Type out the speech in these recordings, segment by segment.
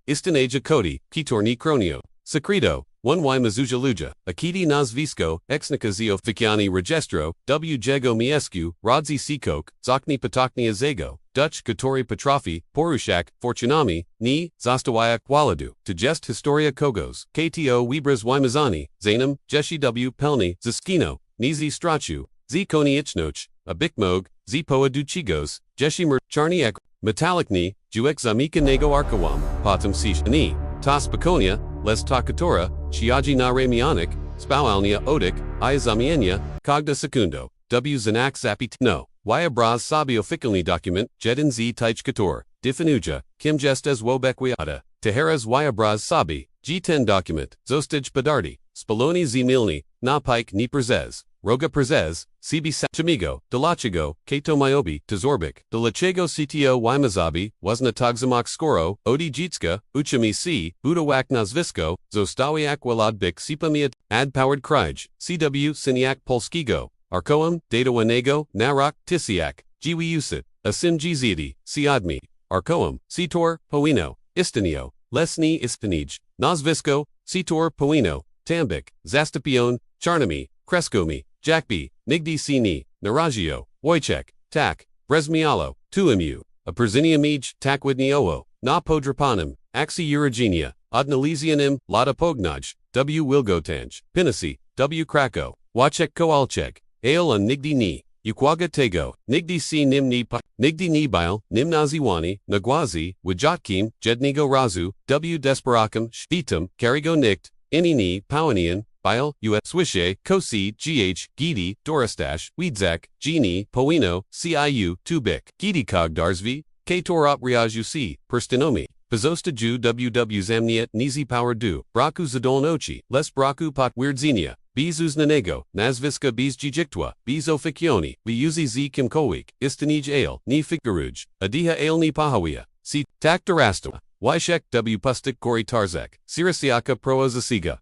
istnieje kodi, kitorni kronio, secreto, 1y mazuja luja, akidi nazwisko, exnikazio ficjani registro, w jego miescu, rodzi sikok, zokni patokni azego, Dutch Katori Petrofi, Porushak, Fortunami, Ni, Zostawiak Waladu, to jest historia kogos, KTO Wybraz Wymazane, Zanem, Jeshi W. Pelni, Ziskino, Nizi Strachu, Z Koni Ichnoch, Abikmog, Z Poa Duchigos, Jeshimur, Charniak, Metallicni, Juek Zamika Nego Arkawam, Patum Sish Ni, Tas Pakonia, Les Takatora, Chiaji na Ramianic, Spawalnia Odik, Iazamienia, Kogda Secundo, W Zanak Zapit No. Wyabraz Sabio Ficilni document, Jedin Z Teichkator, Difanuja, Kim Gestes Wobekwiata, Teheras Wyabraz Sabi, G10 document, Zostaj Padardi, Spaloni Z Milni, Na Pike Ni Prezes, Roga Prezes, CB Chamigo, Delachigo, Kato Myobi, Tezorbik, Delachego CTO Wymazabi, Wasna Tagzamak Skoro, Odi Jitska, Uchami C, Budawak Nazvisko, Zostawiak Waladbik Sipamiat, Ad Powered Krij, CW Siniak Polskigo, Arkoam, Datawanego, Narok, Tisiak, Jiwiusit, Asim Gzidi, Siadmi, Arkoam, Sitor, Poino, Istinio, Lesni Istinij, Nazvisko, Sitor, Poino, Tambik, Zastapion, Charnami, Kreskomi, Jakbi, Nigdi Sini, Naragio, Wojciech, Tak, Brezmialo, Tuimu, a Perziniamij, Takwidniowo, Na Podrapanim, Axi Eurogenia, Odnalesianim, Lada Pognaj, W. Wilgotanj, Pinasi, W. Krakow, Wachek Koalchek, Ale on Nigdi Ni, Ukwaga Tego, Nigdi Si Nim Ni Pa, Nigdi Ni Bile, Nim Naziwani, Nagwazi, Wajatkim, Jednigo Razu, W. Desperakam, Shpitum, Karigo Nikt, Ini Ni, Pawanian, Bile, U. Swishe, Kosi, GH, Gidi, Doristash, Weedzak, Gini, Poino, CIU, Tubik, Gidi Kogdarsvi, Katorop Riaju C, Perstinomi, Pazosta Ju WW Zamniet Nizi Power Du, Braku Zadolnochi, Les Braku Pot Weirdzinia, Bizuz Nanego, Nazviska Biz Jijiktwa, Bizo Ficcioni, Biuzi Z Kimkowik, Istanij Ale, Ni Figgaruj, Adiha Ale Ni Pahawia, Si, Tak Darastawa, Wyshek W. Pustik Gori Tarzek, Sirasiaka Proozasiga,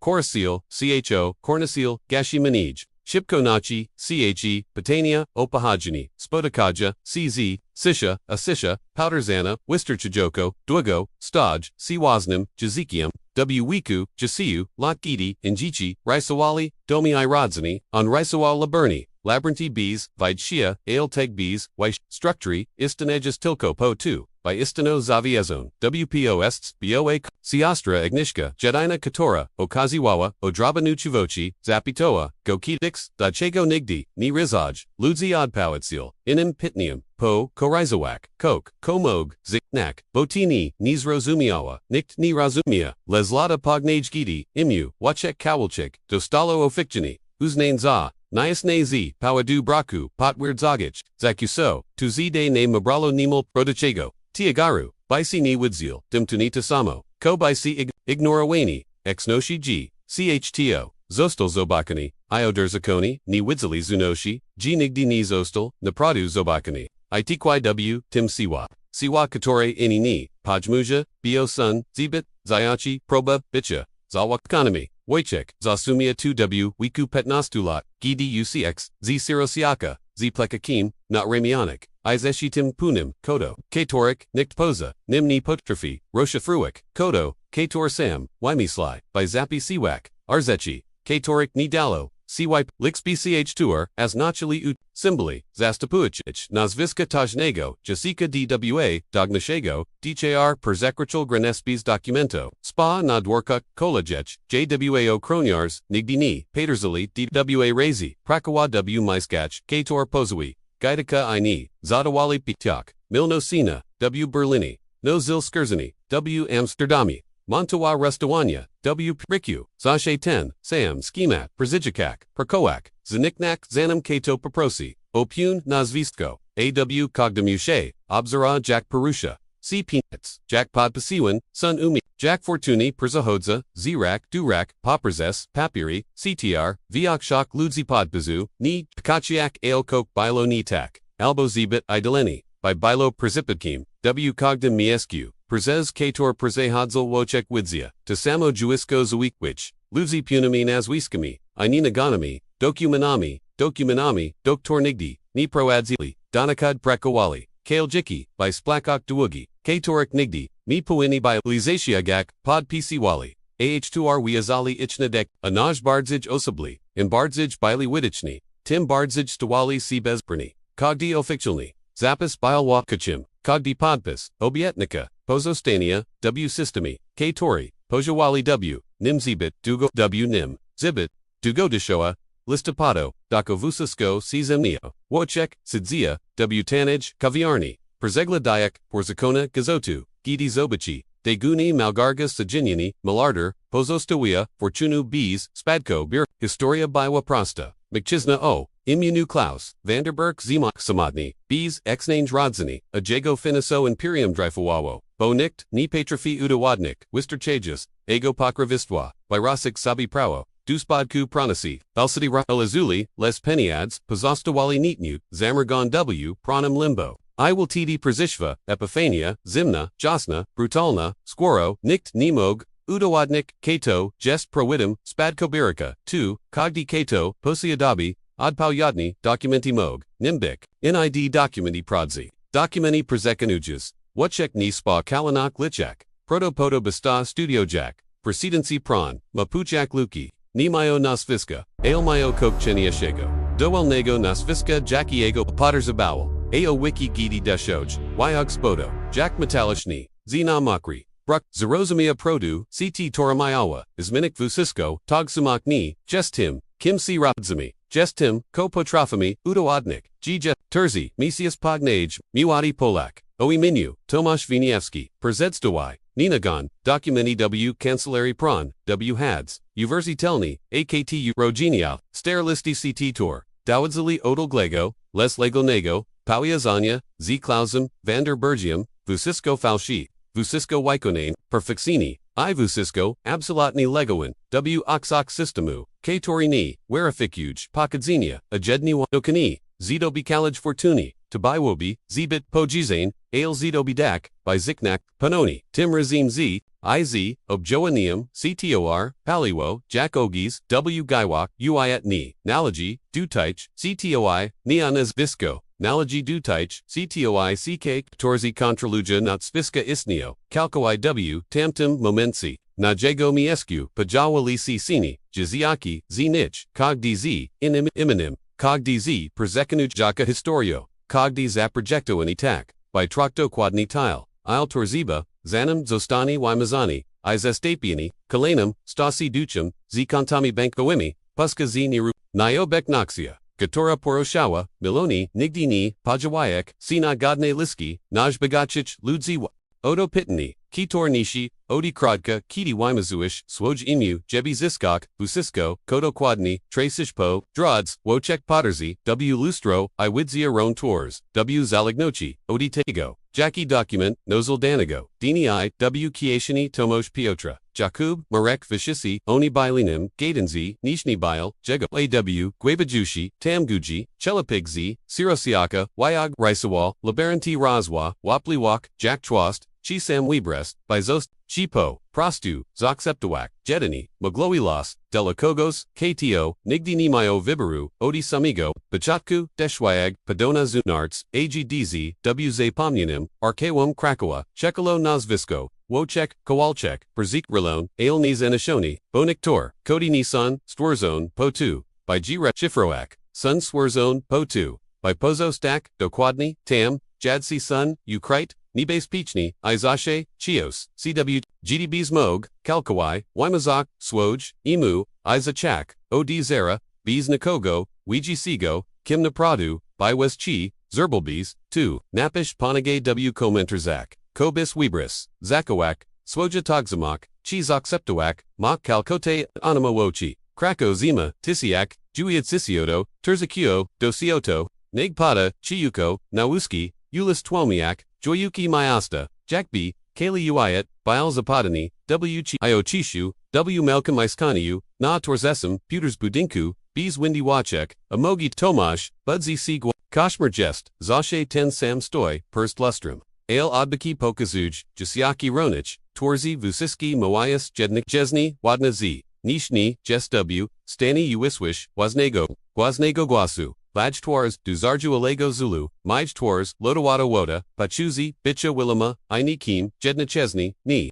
Korasil, CHO, Kornasil, Gashi Manij, Shipkonachi, CHE, Patania, Opahajani, Spodakaja, CZ, Sisha, Asisha, Powderzana, Wisterchijoko, Dwigo, Stoj, Siwaznim, Jazikiam, W. Wiku, Jasiu, Lotgidi, Injichi, Raisawali, Domi Iradzani, on Raisawa Laberni, Labyrinthy Bees, Vidshia, Aelteg Bees, Weish, Structuri, Istanejas Tilko Po 2, by Istano Zaviezon, WPO Ests, BOA, Siastra Agnishka, Jedina Katora, Okaziwawa, Odrabanu Chuvochi, Zapitoa, Gokidix, Dachego Nigdi, Ni Rizaj, Ludzi Odpowitsil, Inim Pitnium, Po, Korizawak, Kok, Komog, Ziknak, Botini, Nizrozumiawa, Nikt Ni Razumia, Leslata Pognage Imu, Wachek Kowalchik, Dostalo Ofikjani, Uznain Za, Nias Nazi, Pawadu Braku, Potwird Zagich, Zakuso, Tuzide Ne Mabralo Nimul, Rodachego, Tiagaru, Bisi Ni Widzil, Dimtunita Samo, Ko Bisi Ignorawani, Exnoshi G, CHTO, Zostal Zobakani, Ioderzakoni, Ni Widzili Zunoshi, G Nigdi Ni Zostal, Napradu Zobakani, ITQIW, Tim Siwa, Siwa Katore Ini Ni, Pajmuja, Bio Sun, Zibit, Zayachi, Proba, Bicha, Zawak Economy, Wojciech, Zasumia 2W, Wiku Petnastulat, Gidi UCX, Z Sirosiaka, Z Plekakim, Not Ramianic, Izeshitim Punim, Kodo, Katorik, Nikt Poza, Nimni Potrophy, Rosha Fruik, Kodo, Kator Sam, Wymisly, by Zapi Siwak, Arzechi, Katorik Ni Dalo, Siwipe, Lix BCH Tour, Asnachali Ut, Simboli, Zastapuichich, Nazviska Tajnego, Jessica DWA, Dognashego, DJR Perzekrachal Granespis Documento, Spa Nadworkuk, Kolajech, JWAO Kronyars, Nigdini, Paterzali, DWA Razi, Prakawa W Maiskach, Kator Pozui, Gaidaka Ini, Zadawali Pityak, Milnosina, W Berlini, Nozil Skurzani, W Amsterdami, Montawa Restawania, W. Priku, Zashe 10, Sam, Schemat, Przijikak, Perkoak, Zaniknak, Zanam Kato Paprosi, Opun, Nazvistko, AW Kogdamushe, Obzara Jack Perusha, C. Peanuts, Jack Podpasiwan, Sun Umi, Jack Fortuni, Perzahodza, Zirak, Durak, Popperzes, Papiri, CTR, Viakshak Ludzi Podpazu, Ni, Pikachiak, Aelkok, Bilo Nitak, Albo Zibit Idoleni, by Bilo Przipitkim, W. Kogdam Miescu, Przez Kator Przehadzal Wojciech Widzia, Tasamo Juisko Zwikwich, Luzi Punami Nazwiskami, Ininaganami, Dokumanami, Doktor Nigdi, Ni Proadzili, Donakad Prekawali, Kaljiki, by Splakok Dwugi, Katorik Nigdi, Mi Powini by Lizatiagak, Pod PC Wali, Ah2R Wiazali Ichnadek, Anaj Bardzij Osabli, in Bardzij Bili Widichni, Tim Bardzij Stawali Bezbrni, Kogdi Oficjalni, Zappis Bilwa Kachim, Kogdi Podpis, Obietnika, Pozostania, W Systemi, Katori, Pojawali W, Nimzibit, Dugo W Nim, Zibit, Dugo Dishoa, Listopado, Dakovusisko Czemnio, Wojciech, Sidzia, W Tanij, Kaviarni, Przegla Dayak, Porzucone Gazotu, Gidi Zobici, Deguni Malgarga Sajiniani, Miliarder, Pozostawia, Fortunu Bees, Spadko Bir, Historia Bywa Prosta, Mkchizna O, Imunu Klaus, Vanderberg Zimok Samadni, Bees, Exnange Rodzani, Ajego Finiso Imperium Dryfowawo, Bonikt, Ni Patrafi Udawadnik, Wister Chajas, Ego Pokravistwa, Virasik Sabi Prawo, Duspadku Pranasi, Elsity Elazuli, Les Peniads, Pozostawali Nitnut, Zamargon W, Pranam Limbo. I will TD Przishva, Epiphania, Zimna, Jasna, Brutalna, Squoro, Nikt Nimog, Udowadnik, Kato, Jest Prowidim, Spadkobirika, 2, Kogdi Kato, Posiadabi, Odpawyadni, Documenti Mog, Nimbik, NID Documenti Prodzi, Documenti Przekanujas, Wojciech ni Spa Kalanak Lichak, Protopoto Basta Studio Jack, Precedency Pran, Mapuchak Luki, Nimayo Nasviska, Ailmayo Kokcheniashego, Doelnego Nasviska Jackiego Potterzabowel, Ao Wiki Gidi Deshoj, Wyog Spodo, Jack Metalishni, Zina Makri, Bruk, Zerozamia Produ, CT Toramayawa, Izminik Vusisko, Togsumak Ni, Jestim, Kim Si Radzami, Jestim, Ko Potrafami, Udowadnik, Gija, Terzi, Misius Pognage, Miwadi Polak, Oiminu, Tomasz Winiewski, Przedzstawai, Ninagon, Documenti W Cancelary Pran, W Hads, Uverzitelni, AKTU Rogenial, Sterlisti CT Tor, Dawadzali Odal Glego, Les Lego Nego, Pawiazania, Z Klausum, Vander Bergium, Vusisko Falshi, Vusisko Wykonane, Perfixini, I Vusisko, Absolutni Legoin, W Oxox Systemu, K Torini, Werifikuj, Pokadzenia, Ajedni Wadokani, Zidobi Kalaj Fortuni, Tabaywobi, Zbit Pojizane, Ale Zidobi Dak, by Ziknak, Panoni, Tim Razim Z, IZ, Objoanium, CTOR, Paliwo, Jack Ogis, W Gaiwak, Uiat Ni, Nalogy, Dutich, CTOI, Neonas Visco, Nalogy Dutich, CTOI CK, Torzi Contraluja Natsviska Isnio, Kalkoi W, Tamtim Momensi, Najego Miescu, Pajawali Sini, Jiziaki, Zinich, Cogdi Z, Iminim, Cogdi Z, Przekanuj Jaka Historio, Cogdi Zaprojecto Anitak, by Trocto Quadni Tile, Il Torziba, Zanum Zostani Wymazani, Izestapiani, Kalanum, Stasi Duchum, Z Kontami Bankoimi, Puska Z Niru, Niobek Noxia, Gatora Poroshawa, Miloni, Nigdini, Pajawayek, Sina Godne Liski, Naj Bogacic, Ludzi Odo Pitani, Kitor Nishi, Odi Krodka, Kiti Wymazuish, Swoj Imu, Jebi Ziskok, Vusisko, Kodo Quadni, Tracishpo, Drods, Wojciech Potterzy, W Lustro, Iwidzia Ron Tours, W Zalignochi, Odi Tego, Jackie Document, Nozel Danigo, Dini I, W Kieshini Tomosh Piotra, Jakub, Marek Vishisi, Oni Bilinim, Gadenzi, Nishni Bile, Jego, AW, Gwebajushi, Tamguji, Chelapigzi, Sirosiaka, Wyog, Risawal, Labaranti Razwa, Wapliwak, Jack Twost, Chisam Webrest, Bizost, Chipo, Prostu, Zokseptawak, Jedini, Magloilas, Delakogos, KTO, Nigdini Mayo Vibaru, Odi Samigo, Bachatku, Deshwag, Padona Zunarts, AGDZ, WZ Pomnianim, Arkewum Krakowa, Chekalo Nazvisko, Wojciech, Kowalczyk, Brzik Rilone, Ailniz Anishoni, Boniktor, Kodi Nisan, Stworzone, Po2, by Gira Shifroak, Sun Swerzone, Po2, by Pozo Stak, Dokładni, Tam, Jadsi Sun, Ukrite, Nibes Pichni, Izashe, Chios, CW, GDB's Mog, Kalkawai, Wymazak, Swoj, Imu, Izachak, Od Zera, Bees Nikogo, Ouija Sigo, Kimna Pradu, Biwes Chi, Zerbalbees, 2, Napish Panage W Komenterzak, Kobis Webris, Zakawak, Swoja Togzamak, Chizok Septawak, Mok Kalkote, Anima Wochi, Krako Zima, Tisiak, Juiat Sisioto, Terzakio, Dosioto, Nagpada, Chiyuko, Nawuski, Ulis Twelmiak, Joyuki Mayasta, Jack B, Kaylee Uayat, Bial Zapadani, W Chi Iochishu, W Malcolm Iskaniu, Na Torzesum, Peters Budinku, Bees Windy Wachek, Amogi Tomash, Budzi Sigwa, Kashmir Jest, Zashe Ten Sam Stoy, Perst Lustrum, Ale Odbaki Pokazuj, Jasiaki Ronich, Torzi Vusiski Moias Jednik Jesni, Wadna Z, Nishni, Jes W, Stani Uwiswish, Waznego Guasu, Lajtwars, Duzarju Alego Zulu, Mijtwars, Lodawada Woda, Pachuzi, Bicha Willama, Ini Kim, Jedna Chesney, Mia,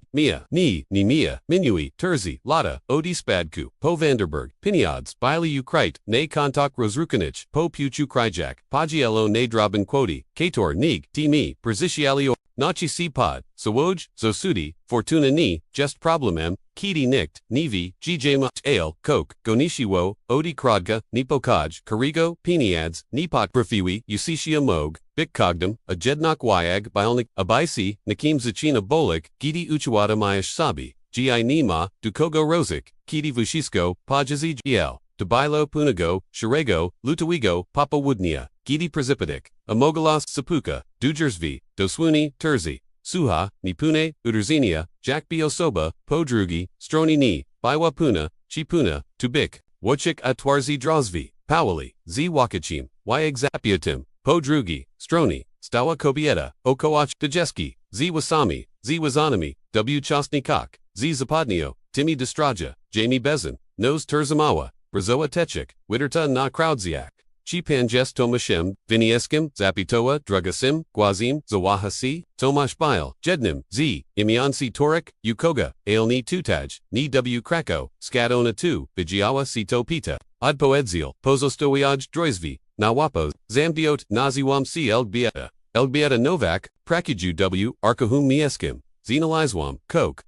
Mia, Minui, Terzi, Lada, Odi Spadku, Po Vanderberg, Piniods, Biley Ukrite, Ne Kontak Rosrukanich, Po Puchu Kryjak, Pagiello Ne Droben Quodi, Kator Nig, Timi, Prezicialio, Nachi C Pod, Sawoj, Zosudi, Fortuna Ni, Just Problemem, Kiti Nikt, Nivi, Gjma, Ale, Coke, Gonishiwo, Odi Krodka, Nipokaj, Karigo, Piniads, Nipot Prafiwi, Usishia Mog, Bik Kogdam, Ajednok Wyag, Biolnik, Abaisi, Nakim Zachina Bolik, Gidi Uchuwada Mayash Sabi, Gi Nima, Dukogo Rozik, Kiti Vushisko, Pajazi Gl, Dubilo Punago, Shirego, Lutawigo, Papa Woodnia, Gidi Precipitic, Amogalas Sapuka, Dujersvi, Doswuni, Terzi, Suha, Nipune, Uderzinia, Jakbi Osoba, Podrugi, Stroni Ni, Biwapuna, Chipuna, Tubik, Wochik Atwarzi Drozvi, Powali, Z Wakachim, Yexapiatim, Podrugi, Stroni, Stawa Kobieta, Okoach Dejeski, Z Wasami, Z Wazanami, W Chostnikok, Z Zapadnio, Timi Destraja, Jamie Bezin, Nose Terzamawa, Brazoa Techik, Witterta Na Kraudziak, Chipanjes Tomashem, Vinieskim, Zapitoa, Drugasim, Guazim, Zawahasi, Tomash Bile, Jednim, Z, Imiansi Torik, Ukoga, Ailni Tutaj, Ni W Krako, Skadona 2, Vigiawa Sito Pita, Adpo Edzil, Pozostowiaj Droizvi, Nawapos, Zamdiot, Naziwam C. Elgbieta Novak, Prakiju W, Arkahum Mieskim, Zenalizwam, Coke,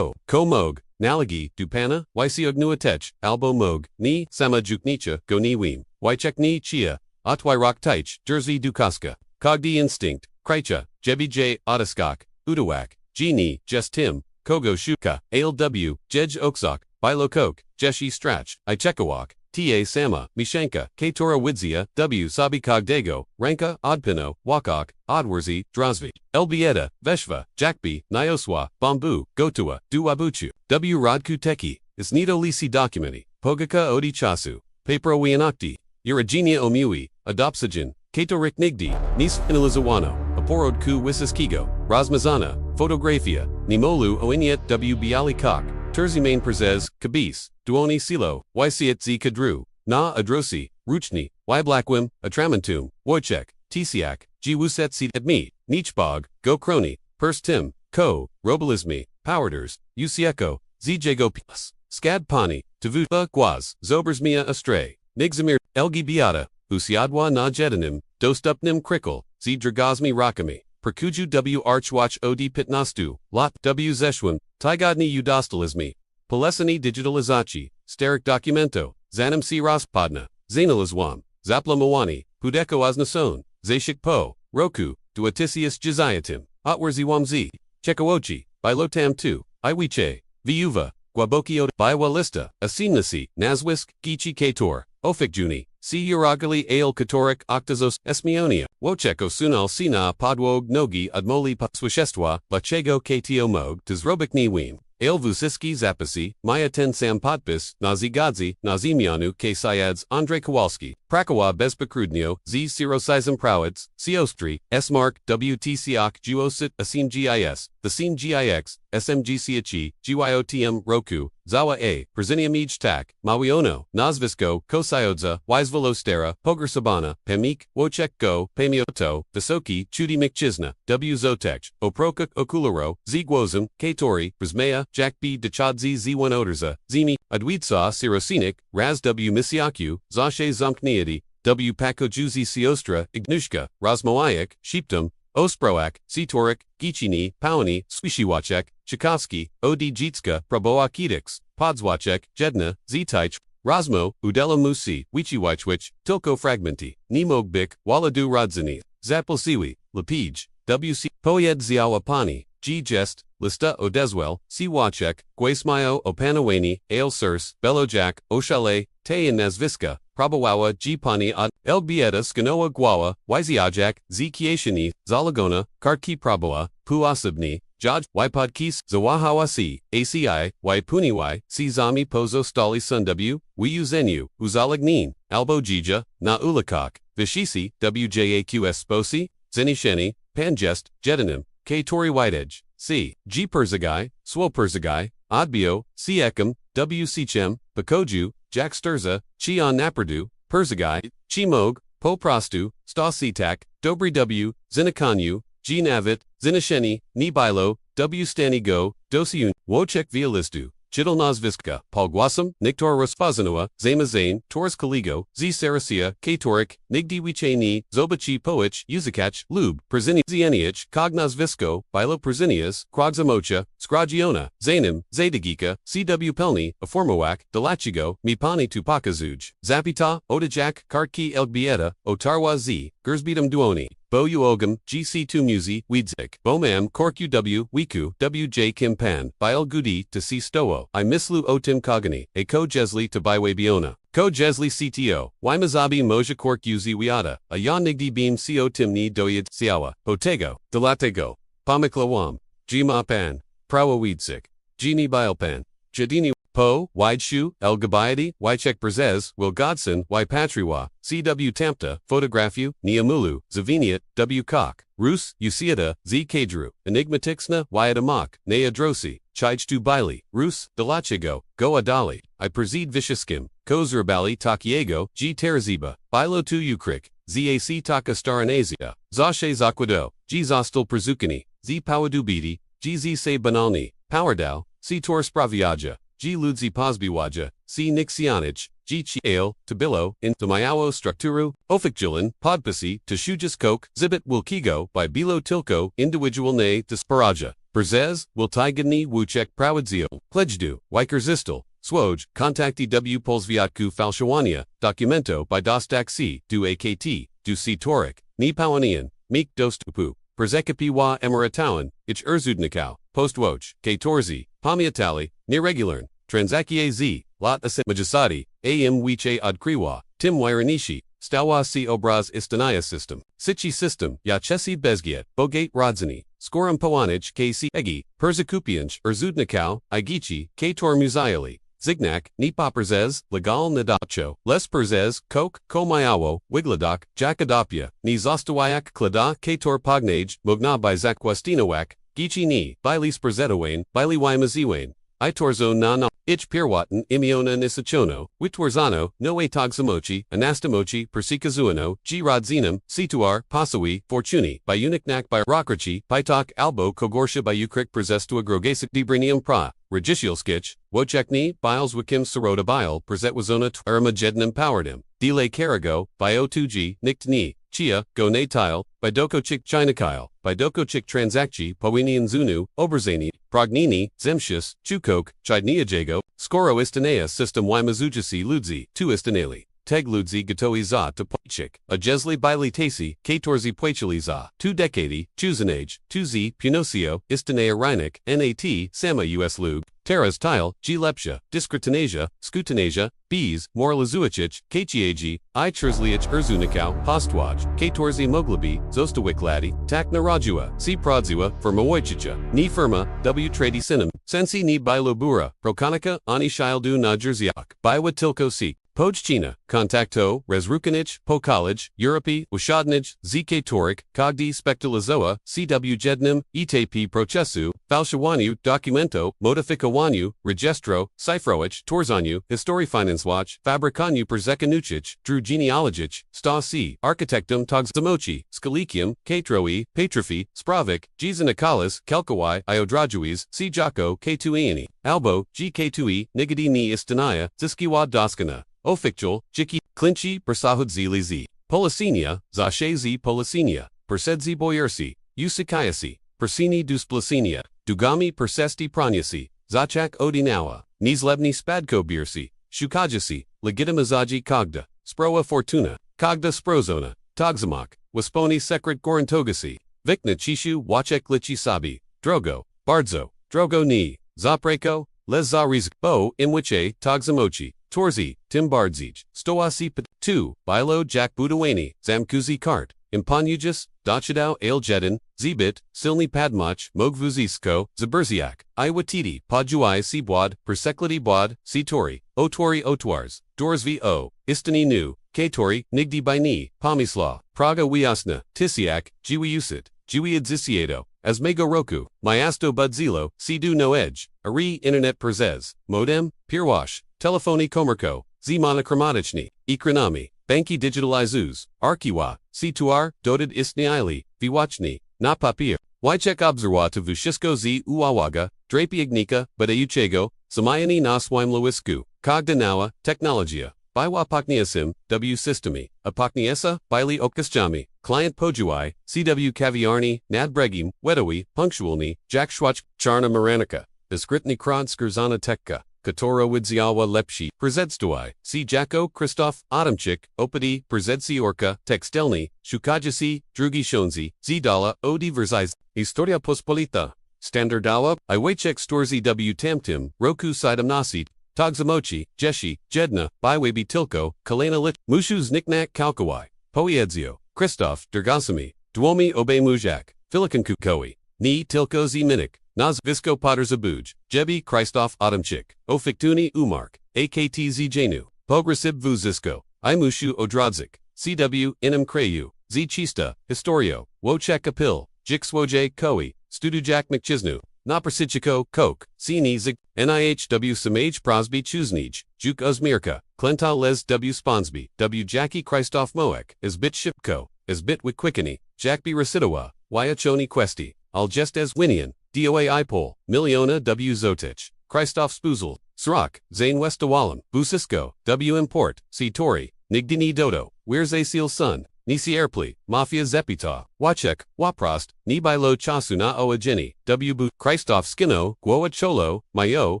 Komog, Nalagi, Dupana, Wysiognuatech, Albo Mog, Ni, Sama Juknicha, Goniwim, Wychek Ni Chia, Otwirok Taich, Jersey Dukaska, Kogdi Instinct, Krycha, Jebi J, Otiskok, Udawak, Gini, Tim, Kogo Shuka, Ale W, Jej Oksok, Bilo Coke, Jeshi Strach, Ichekawak, Ta Sama, Mishenka, Katora Widzia, W Sabi Kogdago, Ranka, Oddpino, Wakok, Oddworzi, Drozvi, Elbieta, Veshva, Jakbi, Nyoswa, Bambu, Gotua, Duwabuchu, W Rodku Teki, Isnito Lisi Documenti, Pogaka Odi Chasu, Papro Wianakti, Uragenia Omui, Adopsogen, Kato Riknigdi, Nis Inalizawano, Aporod Ku Wisiskigo, Razmazana, Photografia, Nimolu Oiniet W Biali Kok, Terzimain Prezes, Kabis, Duoni Silo, Ysiet Z Kadru, Na Adrosi, Ruchni, Y Blackwim, Atramantum, Wojciech, Tisiak, G Wuset Seed Admi, Nichbog, Go Crony, Purse Tim, Ko, Robelismi, Powerders, Usieko, Zjago Plus, Skad Pani, Tavuta Guaz, Zobersmia Astray, Nigzamir, Elgi Beata, Usiadwa Na Jedinim, Dostupnim Krickle, Z Dragazmi Rakami, Perkuju W Archwatch Od Pitnastu, Lot W Zeshwin, Tygodni Udostalizmi, Palesini Digitalizachi, Sterik Documento, Zanim C Rospodna, Zainalizwam, Zapla Mawani, Pudeko Oznason, Zashik Po, Roku, Duatisius Jizayatim, Otwarziwam Z, Chekawochi, Bilotam 2, Iwiche, Viuva, Guaboki Od, Biwalista, Asinasi, Nazwisk, Gichi Kator, Ofikjuni, C Uragali Ale Katorik Octazos, Esmionia, Wocheko Sunal Sina Podwog Nogi Admoli Swishestwa, Lachego Kto Mog, Tizrobik Niwim, Ale Vusiski Zapasi, Maya Ten Sam Potpis, Nazigadzi, Nazimianu K Syads, Andrei Kowalski, Prakawa Bezpakrudnio, Z Sirosizem Prowitz, Siostri, S Mark, WTCOC Juosit, Asim GIS, The Sim GIX, SMGCHE, GYOTM Roku, Zawa A, Preziniamij Tak, Mawiono, Nazvisko, Kosiodza, Wisvelostera, Poger Sabana, Pemik, Wochek Go, Pemioto, Visoki, Chudi Mkchizna, W Zotech, Oprokuk Okularo, Z Gwozum, Katori, Brizmea, Jack B Dachadzi Z1 Oderza, Zimi, Adwidsa Sirosinik, Raz W Misiaku, Zashe Zamkniadi, W Pakojuzi Siostra, Ignushka, Razmoayak, Sheeptum, Osproak, Sitorik, Gichini, Pauni, Swishiwachek, Tchaikovsky, Od Jitska, Praboakidix, Podzwachek, Jedna, Zitich, Rosmo, Udela Musi, Wichiwachwich, Tilko Fragmenti, Nemogbik, Waladu Rodzini, Zapolsiwi, Lapij, WC, Poyed Ziawapani, G Jest, Lista Odezwell, Siwachek, Guesmayo Opanaweni, Ale Sirs, Belojak, Oshale, Te in Nazviska, Prabawawa, Gpani Ad, Elgbieta Skanoa Gwawa, Wiziajak, Z Kieshini, Zalagona, Kartki Prabawa, Puasabni, Jaj, Wypodkis, Zawahawasi, ACI, Wypuniwai, Zami Pozo Stali Sunw, Wiyuzenu, Uzalagnin, Albo Jija, Na Ulakok, Vishisi, WJAQS Sposi, Zenisheni, Panjest, Jedinim, K Tori Whiteedge, C. G Perzagai, Swo Perzagai, Odbio, C Ekim, W Sichem, Bakoju, Jack Sturza, Chion Napardu, Perzagai, Chimog, po prostu, sto si tak, dobry w, znikaniu, g nawet, zniesieni, ni bilo, w stanie go, dosiun, wojciech via listu. Czytal nazwiska, pogłosem, niektóre rozpoznawa, Wymazane, tours koligo, z serasia, katorik, nigdy wicheni, zobachi poich, uzikach, lub, przeniać, kog nazwisko, bilo przenias, krogzamocha, skragiona, zanim, zadagika, cw pelni, aformowak, dlaczego, mi pani tu pokazuj, zapita, odajak, kartki elgbieta, otarwa z, gerzbitam duoni. Bo uogam, gc tu muzi, widzik, bomam korku wiku, wj kimpan, bil gudi to si stowo, I mislu o tim kogani, a ko jesli to bywe biona. Ko jesli cto, wymazabi moja kork uzi wiata, a ya nigdi beam co timni doyid siawa, potego, delatego, pamiklawam, gma pan, prawa widzik, gini bilpan, jadini. Po, Wideshu, El Gabayadi, Wychek Brzez, Will Godson, Y Patriwa, CW Tampta, Fotografiu, Niamulu, Zaviniat, W Kok, Rus, Usiata, Z Kadru, Enigmatixna, Wyadamak, Nea Drosi, Chijtu Bili, Rus, Delachigo, Go Adali, I Prezid Vishiskim, Kozrabali Takiego, G Teraziba, Bilo tu Ukrik, Zac Taka Staranazia, Zashe Zakwado, G Zostal Prezukani, Z Pawadubidi, GZ Se Banalni, Powerdau, C Tor Spraviaja. G Ludzi Pozbiwaja, C Nixianich, G Chiale, Tabilo, in Tamayawo Strukturu, Ofikjulan, Podpisi, Tashujis Coke, Zibit Wilkigo, by Bilo Tilko, Individual Ne, Disparaja, Berzez, Wiltigani Wuchek Prawadzio, Pledgedu, Wikerzistel, Swoj, Contacti W Polsviatku Falshawania, Documento by Dostak C, Du AKT, Du C Torik, Ni Pawanian, Meek Dostupu, Perzekapi wa Emiratawan, Ich Erzudnikau, Postwoch, K Torzi, Pamiatali, Neregulern, Transakie Z, Lot Asim Majasadi, Am Wiche Adkriwa, Tim Wiranishi, Stawa C Obraz Istanaya System, Sichi System, Yachesi Bezgiet, Bogate Rodzani, Skorum Powanich KC Egi, Perzakupianch, Erzudnikau, Igichi, Kator Muziali, Zignak, Nipaperzez, Legal Nadacho, Les Perzez, Coke, Komayawo, Wigladok, Jakadopia, Ni Zostawayak Klada, Kator Pognage, Mogna by Zakwastinowak, Gichi Ni, Bilis Perzetawane, Bili Wymaziwane, Itorzo na Ich Pirwatan, Imiona Nisachono, Witwarzano, Noe Togsamochi, Anastamochi, Persikazuano, G Rodzinum, Situar, Pasawi, Fortuni, by Uniknak by Rokrachi, Pitok, Albo, Kogorsha by Ukrik Prezestua Grogasic Dibrinium Pra, Regicial Skitch, Wojciechni, Biles Wikim Sirota Bile, Prezetwazona Aramajednim Powerdim, Dile Carago, by O2G, Niktni, Chia, Go Ne Tile, by Dokochik Chinakile, by Dokochik Transakchi, Powinian Zunu, Obrzani, Prognini, Zemshus, Chukok, Chidniajago, Skoro Istanea System Wymazujasi Ludzi, Tu Istaneli, Teg Ludzi Gatoi Za to Poichik, a Jesli Bili Tasi, Katorzi Poichili Za, 2 Decadi, Chusanage, 2Z, Punocio, Istanea Reinik, NAT, Sama US Lug, Terras Tile, G Lepsha, Discretinasia, Scutinasia, Bees, Moralizuachich, Kchiag, I Chersliach Erzunikau, Postwaj, Katorzi Moglabi, Zostawikladi, Tak Narajua, C Prodzua, Firma Ni Firma, W Tradi Sinem, Sensi Ni Bilobura, Prokonika, Ani Shildu na Jerziak, Biwa Tilko Sik. Pojchina, Contacto, Rezrukanich, Po College, Europe, Ushadnij, ZK Torik, Kogdi Spectalizoa, CW Jednim, ETP Procesu, Falshawanu, Documento, Modificawanu, Registro, Cifroich, Torzanu, Histori Finance Watch, Fabricanu Perzekanuchich, Drew Genealogic, Sta C, Architectum Togzamochi, Skalikium, Katroi, Patrofi, Spravic, Gizanakalis, Kelkawai, Iodrajuis, C Jocko, K2Eani, Albo, GK2E, Nigadi Ni Istanaya, Ziskiwa Doskana. Oficjul, Jiki, Clinchi, Persahudzi Z, Policinia, Zashezi Policinia, Persedzi Boyersi, Usikayasi, Persini Dusplasinia, Dugami Persesti Pranyasi, Zachak Odinawa, Nizlebni Spadko Birsi, Shukajasi, Legitimizaji Kogda, Sproa Fortuna, Kogda Sprozona, Togzamak, Wasponi Sekret Gorantogasi, Vikna Chishu Wachek Lichi Sabi, Drogo, Bardzo, Drogo Ni, Zapreko, Les Zariz, Bo, Imwiche, Togzamochi, Torzi, Timbardzik, Stoasi Pat 2, Bilo Jack Budawani, Zamkuzi Kart, Impanyujis, Dachidao Ailjedin, Zebit, Silni Padmach, Mogvuzisko, Zaberziak, Iwatiti, Pajuai Sibwad, Persekladi Bwad, Sitori, Otori Otwars, Dorsvi O, Istani Nu, Katori, Nigdi Bini, Pomisla, Praga Wiasna, Tisiak, Jiwiusit, Jiwiadzisieto, Asmego Roku, Mayasto Budzilo, Sidu No Edge, Ari Internet Perzez, Modem, Pirwash, Telefoni Komerko, Z Monochromatичni, Ekranami, banki digitalizuz, archiwa, situar, dotted istniali, wiwachni, na papier. Wychek obserwaty wszystko z uwaga, drapieagnika, badającego, zamayani na swoim loisku, kogdanała, technologia. Była pachniasim, w systemi, a pachniesa, byli okazjami, client pojuai, cw kawiarni, nad bregim, wedowi, punctualni, jak szwach, czarna maranika, dyskretny krad skrzana tekka, katoro widziała lepsi, przedzstuai, c jako, Krzysztof, Adamczyk, opady, przedsi orka, tekstelni, szukajasi, drugi shonzi, zdala, odi verzais, historia pospolita, standardała, I Wychek storzi w tamtim, roku sidem nasit, Togzamochi, Jeshi, Jedna, Bywabi Tilko, Kalena Lit, Mushu Zniknak Kalkawai, Poiedzio, Krzysztof, Dergasami, Dwomi Obe Mujak, Filikan Kukoi, Ni Tilko Minik, Naz Visco Potter Zabuj, Jebi Krzysztof Adamczyk, Ofiktuni Umark, AKT Jenu, Pograsib Vuzisko, I Mushu Odradzik, CW Inem Krayu, Z Chista, Historio, Wochek Apil, Jikswoje Koi, Studujak McChisnu, Naprasichiko, Coke, Cnizig, NIHW Samaj Prosby Chuznij, Juk Uzmirka, Klenta Les W Sponsby, W Jackie Krzysztof Moek, Isbit Shipko, Isbit Wikwikini, Jackby Rasidawa, Wyachoni Questi, Algestes Winian, DOA Ipol, Miliona W Zotich, Krzysztof Spuzel, Srak, Zane Westawalam, Busisko, W Import, C Tori, Nigdini Dodo, Weirzasil Sun, Nisi Airpli, Mafia Zepita, Wachek, Waprost, Nibilo Chasuna Oajini, W Bu, Krzysztof Skino, Gwoa Cholo, Mayo,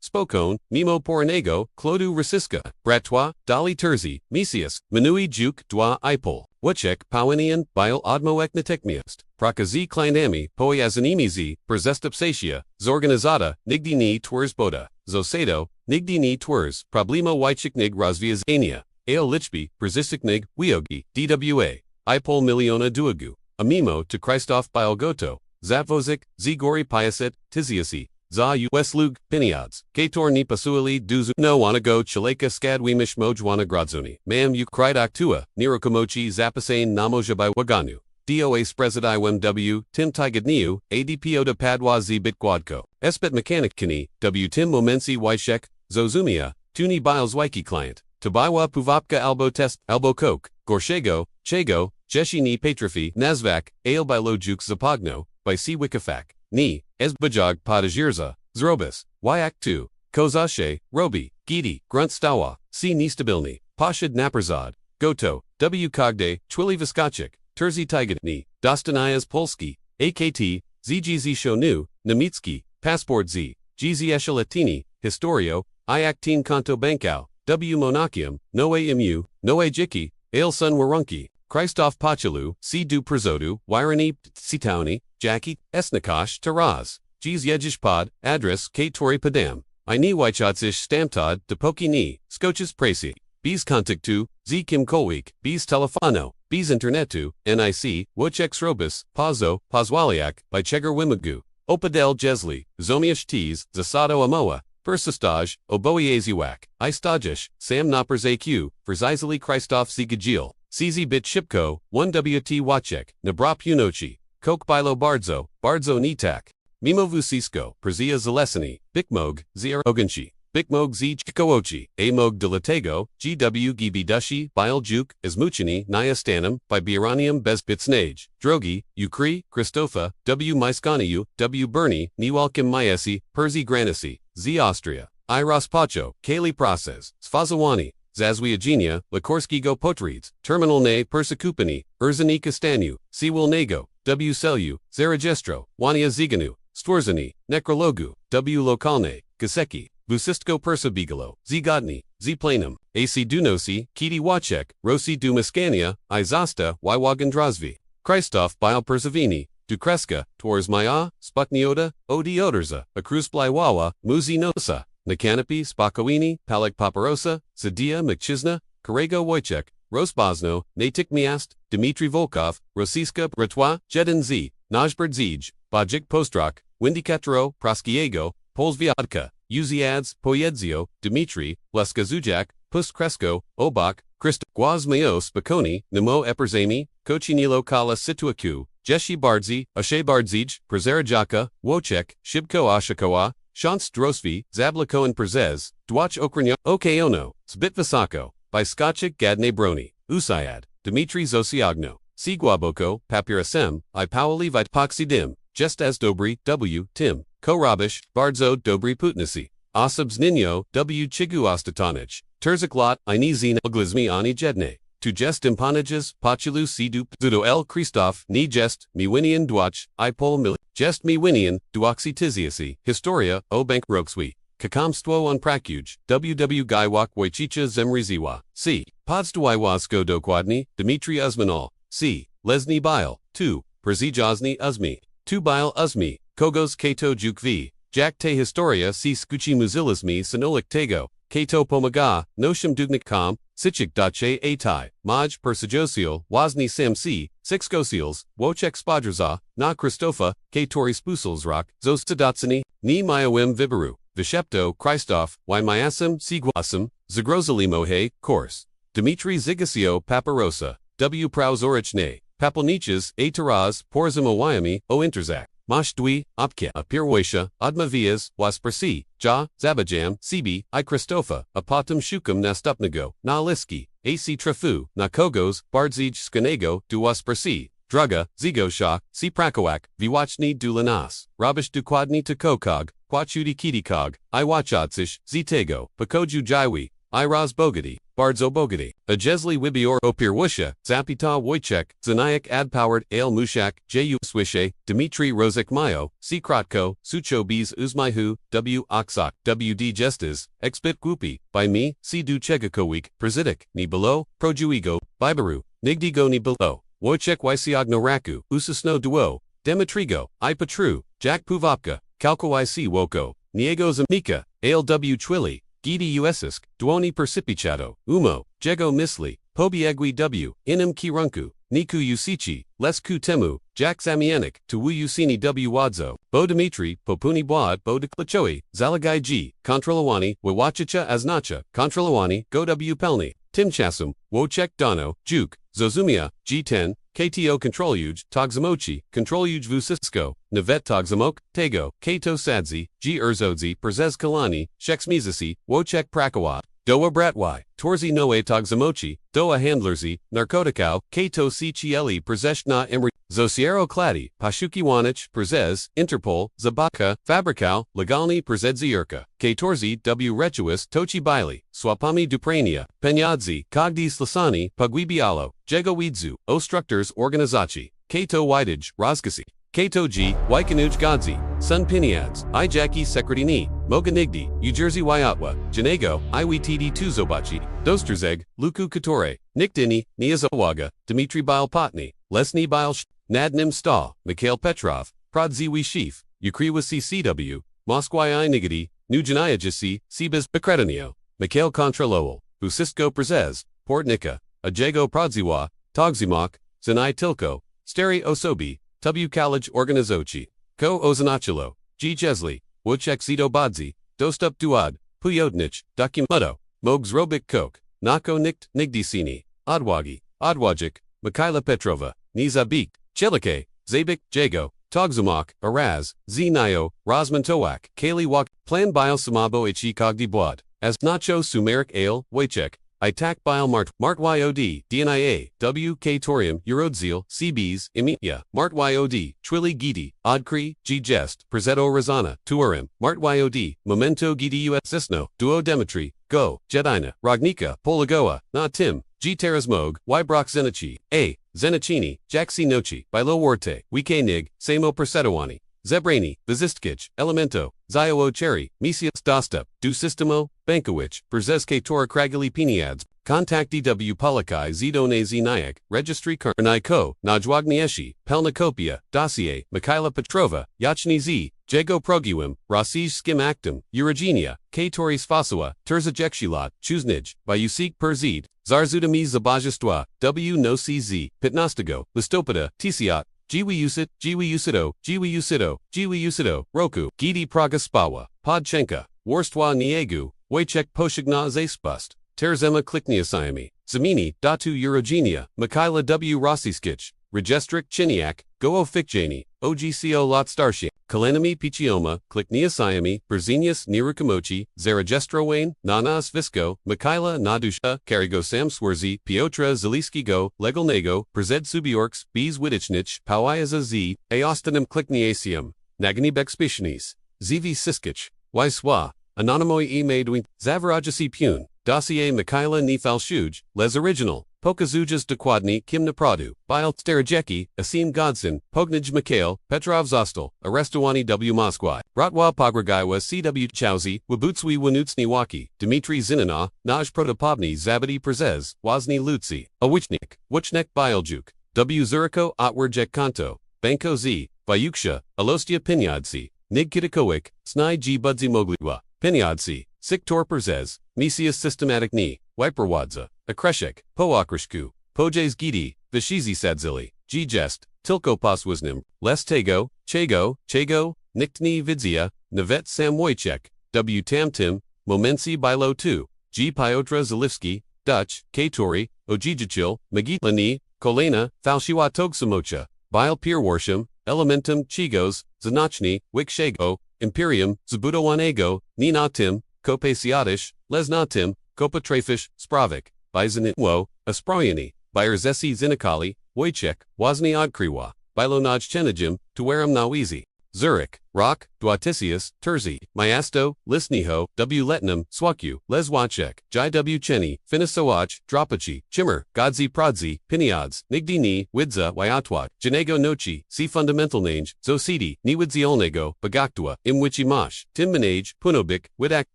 Spokone, Mimo Poranego, Clodu Rasiska, Bratwa, Dali Terzi, Mesius, Manui Juk, Dwa Ipol, Wachek, Pawinian, Bile Odmo Eknatekmiast, Prakazi Kleinami, Poiazanimizi, Prezestapsatia, Zorganizata, Nigdini Twers Boda, Zosado, Nigdini Twers, Problemo Wychiknig Razvias Ania, Ao Lichby, Prezistiknig, Wiogi, DWA, Ipol Miliona Duagu, Amimo to Krzysztof Bialgoto, Zatvozik, Zigori Piaset, Tiziasi, Za U Weslug, Piniads, Kator Nipasuali Duzu no Wanago Chileka Skadwimish Mojwana Gradzoni, Mam U Krydaktua, Nirokomochi Zapasane Namojabai Waganu, DOA Sprezidai W, Tim Tigadniu, ADPO de Padwa Z Bitquadco, Espet Mechanic Kini, W Tim Momensi Wyshek, Zozumia, Tuni Biles Wiki Client, Tabaywa Puvapka Albo Test, Albo Coke, Gorshego, Chego, Jeshi Ni Patrifi, Nazvak, Ale by Lojuk Zapogno, by C Wikifak, Ni, Esbajog Padajirza, Zrobis, Wyak 2, Kozashe, Robi, Gidi, Grunt Stawa, C Nistabilni, Pashid Naperzad, Goto, W Kogde, Twili Viskachik, Terzi Tigadni, Dostanayas Polski, AKT, ZGZ Shonu, Nemitski, Passport Z, GZ Eshelatini, Historio, Iactin Kanto Bankau, W Monachium, Noe Imu, Noe Jiki, Ale Sun Warunki, Krzysztof Pachalu, C Du Przodu, Wyrani, Sitauni, Jackie, Esnikosh, Taraz, Gz Yejishpod, Address, K Tori Padam, I Ni Wychatsish Stamtod, Depoki Ni, Skoches Presi, Bees Kontaktu, Z Kim Kolwik, Bees Telefono, Bees Internetu, NIC, Wochex Robus, Pazo, Pozwaliak, by Chegar Wimagu, Opadel Jesli, Zomiash Tees, Zasado Amoa, Persistage, Oboieziwak, Istajish, Sam Noppers AQ, Verzizali Krzysztof Zigajil, CZ Bit Shipko, 1WT Wachek, Nabrop Unochi, Kok Bilo Bardzo, Bardzo Nitak, Mimo Vusisko, Przia Zalesini, Bikmog, Zir Oganchi, Bikmog Z Chikoochi, Amog de Latego, GW Gibidushi, Biljuk, Izmuchini, Nyastanum, by Biranium Bezbitsnage, Drogi, Ukri, Christofa, W Myskaniu, W Bernie, Niwalkim Myesi, Perzi Granisi, Z Austria, I Raspacho, Kali Process, Sfazawani, Zazwiagenia, Likorski Go Potrids, Terminal Ne Persicupani, Urzani Castanu, Siwil Nego, W Selu, Zaragestro, Wania Ziganu, Stworzani, Necrologu, W Lokalne, Gaseki, Vusistko Persabigalo, Zigodni, Zplanum, AC Dunosi, Kiti Wachek, Rosi Dumaskania, Izasta, Wywagandrazvi, Krzysztof Bile Persavini, Dukreska, Tors Maya, Sputnioda, Odioderza, Akrusplaiwawa, Muzi Nosa, Nakanopi, Spakowini, Palek Paparosa, Zadia Mkchizna, Karego Wojciech, Rosbosno, Natik Miast, Dmitry Volkov, Rosiska, Bratwa, Jedin Z, Najberd Zij, Bajik Postrak, Windikatro, Praskiego, Polsviadka, Uziads, Poyedzio, Dmitry, Leska Zujak, Pust Kresko, Obak, Christ, Guazmeo Spakoni, Nemo Eperzami, Kochinilo Kala Situaku, Jeshi Bardzi, Ashe Bardzij, Prezerajaka, Wojciech, Shibko Ashakawa, Shants Drosvi, Zablako and Prezez, Dwach Okranya, Okeono, Zbit Visako, by Skocic Gadne Brony, Usayad, Dmitry Zosiagno, Sigwaboko, Papirasem, I Paoli Vitpoxidim, Jest as Dobry, W. Tim, Korobish, Bardzo Dobry Putnisi, Osibs Nino, W. Chigu Ostatanich, Terzaklot, Inizina, Oglizmi Ani Jedne, Tu Jest Impanages, Pochulu Sidu, Zudo El Christoph, Ni Jest, Miwinian Dwach, I Pol Mil, Jest Miwinian, Duoxy Tiziasi, Historia, O Bank Roxwi, Kakamstwo on Prakuj, WW Gaiwak Wojcicha Zemriziwa, C. Podstwiwasko Dokładni, Dmitry Uzmanal, C. Lesny Bile, 2. Przijazny Uzmi, 2 Bile Uzmi, Kogos Kato Jukvi, Jak te Historia C. Skuchi Muzilismi Sanolik Tego, Kato Pomaga, Noshim Dugnik Com, Sichik Dache Atai, Maj Persijosial, Wozni Samsi, Sixgosials, Wochek Spodrza, Na Christofa, Katori Spusalsrock, Zostadatsani, Ni Mayawim Vibaru, Vishepto, Christoph, Wymasam, Sigwasam, Zagrozalimohe, Course. Dmitry Zigasio Paparosa, W. Prauzorichne, Papelniches, A. Taraz, Porzimo Wyami, O. Interzak, Mashdwi, Opke, Apirwaisha, Admavias, Waspersi, Ja, Zabajam, Sibi, I. Christofa, Apatum Shukum Nastupnago, Na Liski, A. C. Trafu, Na Kogos, Bardzij Skanego, Du Waspersi, Druga, Zigoshak, C. Prakowak, Viwachni Dulanas, Rabish Dukwadni Takokog, Quachudi Kitikog, I. Wachatsish, Zitego, Pakoju Jaiwi, I. Raz Bogati, Bardzo Bogati, Ajesli Wibior Opirwusha, Zapita Wojciech, Zanayak Adpowered, Ale Mushak, Ju Swishe, Dmitry Rozek Mayo, C. Krotko, Sucho Bees Uzmaihu, W. Oxok, W. D. Gestas, Expit Gupi, by me, C. Du Chegakowik, Prezidik, Ni Below, Projuigo, Bibaru, Nigdigo Ni Below, Wojciech Wysiagno Raku, Usasno Duo, Demetrigo, I. Petru, Jack Puvopka, Kalko IC Woko, Niego Zamika, Ale W. Twili, Gidi Uesisk, Duoni Persipichato, Umo, Jego Misli, Pobiegwi W, Inim Kirunku, Niku Usichi, Lesku Temu, Jack Zamianik, Tuwu Usini W Wadzo, Bo Dimitri, Popuni Boad, Bo de Klachoi, Zalagai G, Kontrolawani, Wawachicha Aznacha, Kontrolawani, Go W Pelni, Tim Chasum, Wochek Dono, Juk, Zozumia, G10, KTO Kontroluj, Togzamochi, Kontroluj Vusisko, Navet Togzamok, Tego, Kato Sadzi, G Urzodzi, Perzez Kalani, Shexmizasi, Wochek Prakawat, Doa Bratwy, Torzi Noe Togzamochi, Doa Handlerzi, Narkotikau, Kato C. Chieli Przeszna Imri, Zosiero Kladi, Pashuki Wanich, Przez, Interpol, Zabaka, Fabrikau, Legalni Przedzierka, Katorzi W. Rechuis, Tochi Bailey, Swapami Duprania, Penyadzi, Kogdi Slasani, Pagwibialo, Jego Widzu, Ostructors Organizaci, Kato Widage, Rozkasi, Kato G. Wykanuj Godzi, Sun Piniads, I. Jackie Sekretini, Moganigdi, Ujersey Wyatwa, Janego, Iwtd Tuzobachi, Dosterzeg, Luku Katore, Niktini, Niazawaga, Dmitry Bilpotny, Lesny Bilsh, Nadnim Stahl, Mikhail Petrov, Prodziwi Shif, Ukriwasi CW, Moskwai Nigidi, Nujanayajasi, Sibis Bekretanio, Mikhail Contralowel, Busisko Przez, Portnika, Ajego Prodziwa, Togzimok, Zanai Tilko, Steri Osobi, W. College Organizochi, Ko Ozanachilo, G. Jesli, Wochek Zito Badzi, Dostup Duad, Puyodnich, Dokumutto, Mogs Robik Kok, Nako Nikt, Nigdisini, Odwagi, Odwajik, Mikhaila Petrova, Nizabik, Chelike, Zabik, Jago, Togzumok, Araz, Z. Nio, Rosmantowak, Kali Wak, Plan Bile Samabo Ichi Kogdi Boad, as Nacho Sumeric Ale, Wojciech, Itak Bile Mart Yod, DNIA, W. K. Torium, Urodzil, CBs, Imiya, Mart Yod, Twili Gidi, Odkri, G. Jest, Prezeto Razana, Tuarim, Mart Yod, Memento Gidi US Cisno, Duo Demetri, Go, Jedina, Rognika, Polagoa, Na Tim, G. Terasmog, Y. Brock Zenichi, A. Zenachini, Jaxi Nochi, Bilo Warte, Wike Nig, Samo Persetowani, Zebrani, Vizistkich, Elemento, Zio Cherry, Misias Dostup, Du Sistemo, Bankowicz, Brzeske Tora Kragili Piniads, Contact DW Polikai Zidone Z Nayak, Registry Karnaiko, Najwagnieshi, Pelnikopia, Dossier, Mikhaila Petrova, Yachni Z, Jego Progiwim, Rasij Skim Actum, Eurogenia, K. Toris Fasua, Terzajekshilot, Chuznij, Bayusik Perzid, Zarzudami Zabajistwa, W. No CZ, Pitnostigo, Listopada, Tisiot, Jiwi Usit, Jiwi Usito, Jiwi Usito, Jiwi Usito, Roku, Gidi Praga Spawa, Podchenka, Worstwa Niegu, Wojciech Poshigna Zaspust, Terzema Klikniasiami, Zamini, Datu Eurogenia, Mikhaila W. Rossiskich, Regestrik Chiniak, Go fikjani, ogco lot starshi, kalenami pichioma, klikniasayami, berzenius nirukamochi, zarajestrowane, nanas visco, Mikhaila nadusha, karigo sam swerzi, Piotra zeliski go, legalnego, prezed subiorks, bees widichnich, pawiaza z, aostanem klikniasium, naganibek spishnis, zv siskich, yswa, anonymoi madwin, zavarajasi pune, dossier Mikhaila ni falshuj, les original. Pokazujas dokładnie kim naprawdę, Bile Starajeki, Asim Godson, Pognij Mikhail, Petrov Zostal, Arestowani w Moskwa, Bratwa Pogragaiwa CW Chauzi, Wabutswi Wanutsni Waki, Dmitry Zinina, Naj Protopobny Zabadi Prezes, Wozni Lutsi, Awichnik, Wuchnek Bialjuk, W Zuriko Otwardjek Kanto, Banko Z, Vyuksha, Alostia Pinyadsi, Nigkitikowic, Snai G Budzi Mogliwa, Pinyadsi, Siktor Prezes, Mesias Systematic Ni, Wiperwadza, Akreshek, Poakrishku, Pojes Gidi, Vishizi Sadzili, G Jest, Tilko Poswaznim, Les Tego, Chago, Niktni Vidzia, Navet Sam Wojciech, W Tamtim, Momensi Bilo 2, G Piotra Zalivski, Dutch, Katori, Ojijichil, Magitlani, Kolena, Falshiwa Togsamocha, Bile Pierwarsham, Elementum, Chigos, Zanachni, Wikshago, Imperium, Zabudowanego, Ninatim, Kopasiatish, Lesnatim, Kopatrafish, Spravik, Bizanitwo, Asproyani, Byerzesi Zinikali, Wojciech, Wozni Odkriwa, Bilonaj Chenajim, Tuaram Nawizi, Zurich, Rock, Dwatisius, Terzi, Mayasto, Lisniho, W Letnam, Swakyu, Leswachek, Jai W Cheni, Finisowach, Dropachi, Chimmer, Godzi Prodzi, Piniads, Nigdini, Widza, Wyatwat, Janego Nochi, C Fundamental Nange, Zosidi, Niwidzi Olnego, Bagaktua, Imwichi Mosh, Tim Minage, Punobik, Widak,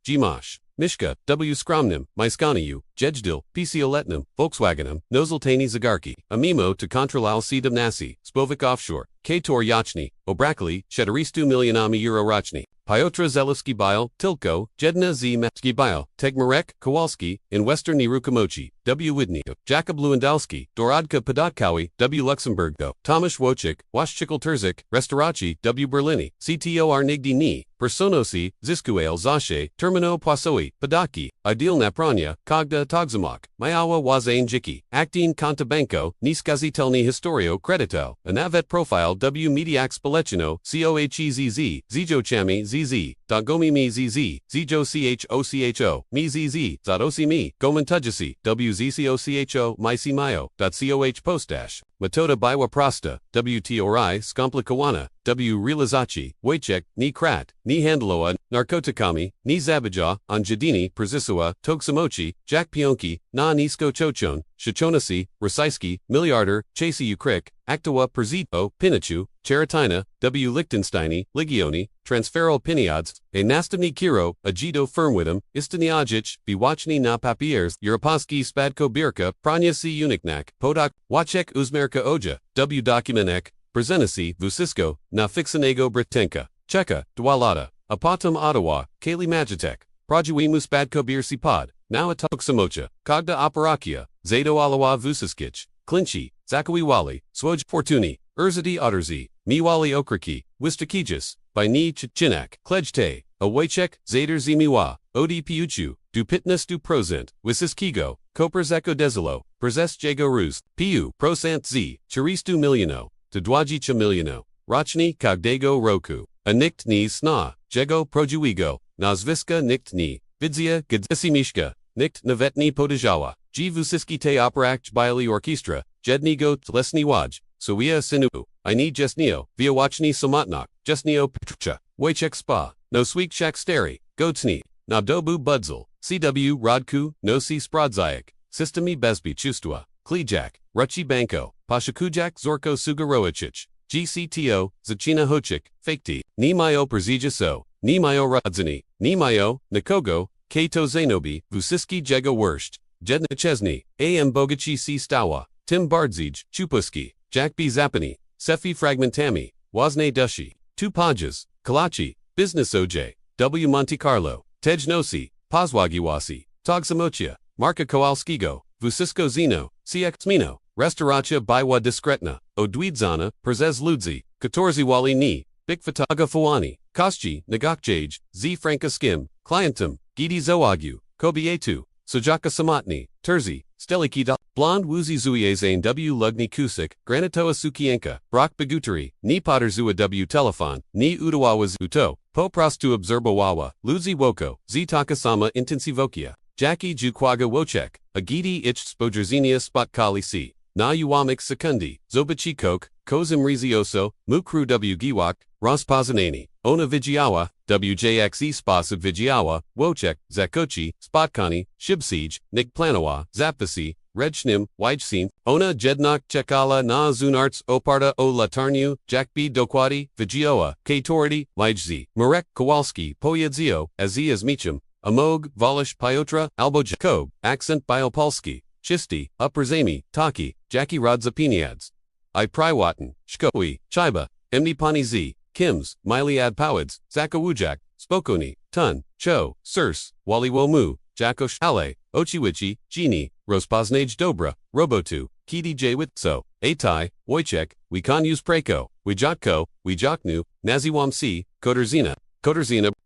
Gmosh. Mishka, W. Skromnim, Myskaniu, Jejdil, PC Oletnam, Volkswagenum, Nozeltani Zagarki, Amimo to Contralal C. Damnasi, Spovik Offshore, Kator Yachni, Obrakali, Shedaristu Milionami Euro Rachni, Piotra Zelivski Bile, Tilko, Jedna Z. Metski Bile, Tegmarek, Kowalski, in Western Nirukamochi, W. Widny, Jakub Lewandowski, Doradka Podatkawi, W. Luxemburgo, Tomasz Wojcik, Waszchikl Terzik, Restauraci, W. Berlini, CTOR Nigdi Ni, Personosi, Ziskuel Zashe, Termino Poisoi, Padaki, Ideal Napranya, Kogda Togzamak, Mayawa Wazane Jiki, Actin Contabanco, Niskazitelni Historio Credito, Anavet Profile W. Mediax Spalechino, COHEZZ, Zijo Chami ZZ, Dagomi Mi ZZ, Zijo CHOCHO, Mi ZZ, Zadosi Mi, Gomantujasi, WZCOCHO, Mysi Mayo, .coh Postash, Metoda Biwa Prosta, WTORI, Skomplikawana, W. Realizachi, Wojciech, Ni Krat, Ni Handloa, Narkotikami, Ni Zabija, Anjadini, Przisua, Togsamochi, Jack Pionki, Na Nisko Chochon, Shachonasi, Rasaiski, Miliarder, Chasi Ukrik, Actawa Perzito, Pinachu, Cheritina, W. Lichtensteini, Ligioni, Transferal Piniads, A Nastamni Kiro, Ajido Firmwidum, Istaniajic, Biwachni na Papiers, Europaski Spadko Birka, Pranyasi Uniknak, Podak, Wachek Uzmerka Oja, W. Documenek, Brzezinasi, Vusisko, na Fixanego Britenka, Cheka, Dwalata, Apatum Ottawa, Kali Magitek, Prajuimu Spadko Birsi Pod, now Atok Samocha, Kogda Operakia, Zado Alawa Vusiskich, Clinchi, Zakawi Wali, Swoj Fortuni, Urzadi Otterzi, Miwali Okraki, Wistakijis, by Ni Chinak, Klejte, Awajchek, Zader Zimiwa, Odi Piuchu, Dupitnus du Prosent, Wisiskigo, Koperzeko Desilo, Prezes Jago Rus, Piu, Prosant Z, Charistu Miliono, Tadwajicha Miliono, Rachni Kogdego Roku, Anikt Ni Sna, Jego Projuigo, Nazviska Nikt Ni, Vidzia Gadzimishka, Nikt Navetni Podajawa, G Vusiski Te Operakch Biali Orchestra, Jednigo Tlesni Waj, Sowia Sinu, I need Jesnio, Viawachni Samotnak, Jesnio Petrucha, Wojciech Spa, No Sweek Shak Steri, Goatsni, Nabdobu Budzel, CW Rodku, Nosi Spradzayak, Systemi Besbi Chustua, Klijak, Ruchi Banko, Pashakujak Zorko Sugaroichich, GCTO, Zachina Hochik, Fakti, Nimayo Perzijaso, Nimayo Radzani, Nimayo, Nikogo, Kato Zanobi, Vusiski Jego Wurst, Jedna Chesney, AM Bogaci C. Stawa, Tim Bardzij, Chupuski, Jack B. Zapani, Sefi Fragmentami, Wazne Dushi, Tupajas, Kalachi, Business OJ, W. Monte Carlo, Tej Nosi, Pozwagiwasi, Togsamochia, Marka Kowalskigo, Vusisko Zino, CX Mino, Restauracia Biwa Diskretna, Odwidzana, Prezes Ludzi, Katorzi Wali Ni, Bikfataga Fawani, Koschi, Nagakjaj, Z. Franka Skim, Clientum, Gidi Zoagu, Kobietu, Sojaka samotny, terzi, steliki da, blond woozy zuiezane w lugni kusik, granitoa sukienka, brock bagutari, ni potterzua w telefon, ni udawawa uto, po prostu obserbowawa, ludzi woko, z takasama intensivokia, jaki jukwaga wochek, agidi ich spojerzenia spotkali si, na uwamik sekundi, zobachi kok, kozim rizioso, mukru w giwak, rozpoznani, ona vigiawa, wjxe sposób vigiawa, wochek, zakochi, spotkani, shibsij, nig planowa, zapisi, rechnim, wijcin, ona jednak czekala na zunarts oparta o latarniu, jakbi dokładi, vigioa, katority, lijzi, Marek Kowalski, pojedzio, azias michum, amog, volish piotra, albo jakob, accent biopolski, chisti, uprzami, taki, jaki rodzapiniads. I prywatan, shkoi, chiba, emnipani z, kims, miliad powads, zakawujak, spokoni, tun, cho, sirs, waliwomu, jakosh ale, ochiwichi, genie, rozpoznaj dobra, robotu, kidi jwitso, atai, wojciech, wikonus preko, wijatko, wijaknu, naziwamsi, koterzina,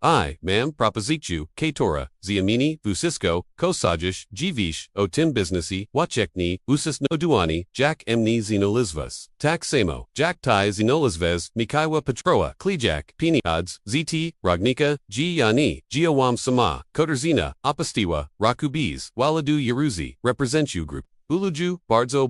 I, mam propozichu, katora, ziamini, vusisko, kosajish, jivish, o tim businessy, wachekni, usis no duani, jak emni zinolizvas, tak samo, jak tai zinolizvez, mikaiwa petroa, klijak, piniads, zt, rognika, yani, giawam sama, koterzina, apastiwa, rakubiz, waladu yeruzi, representu group. Uluju, Bardzo,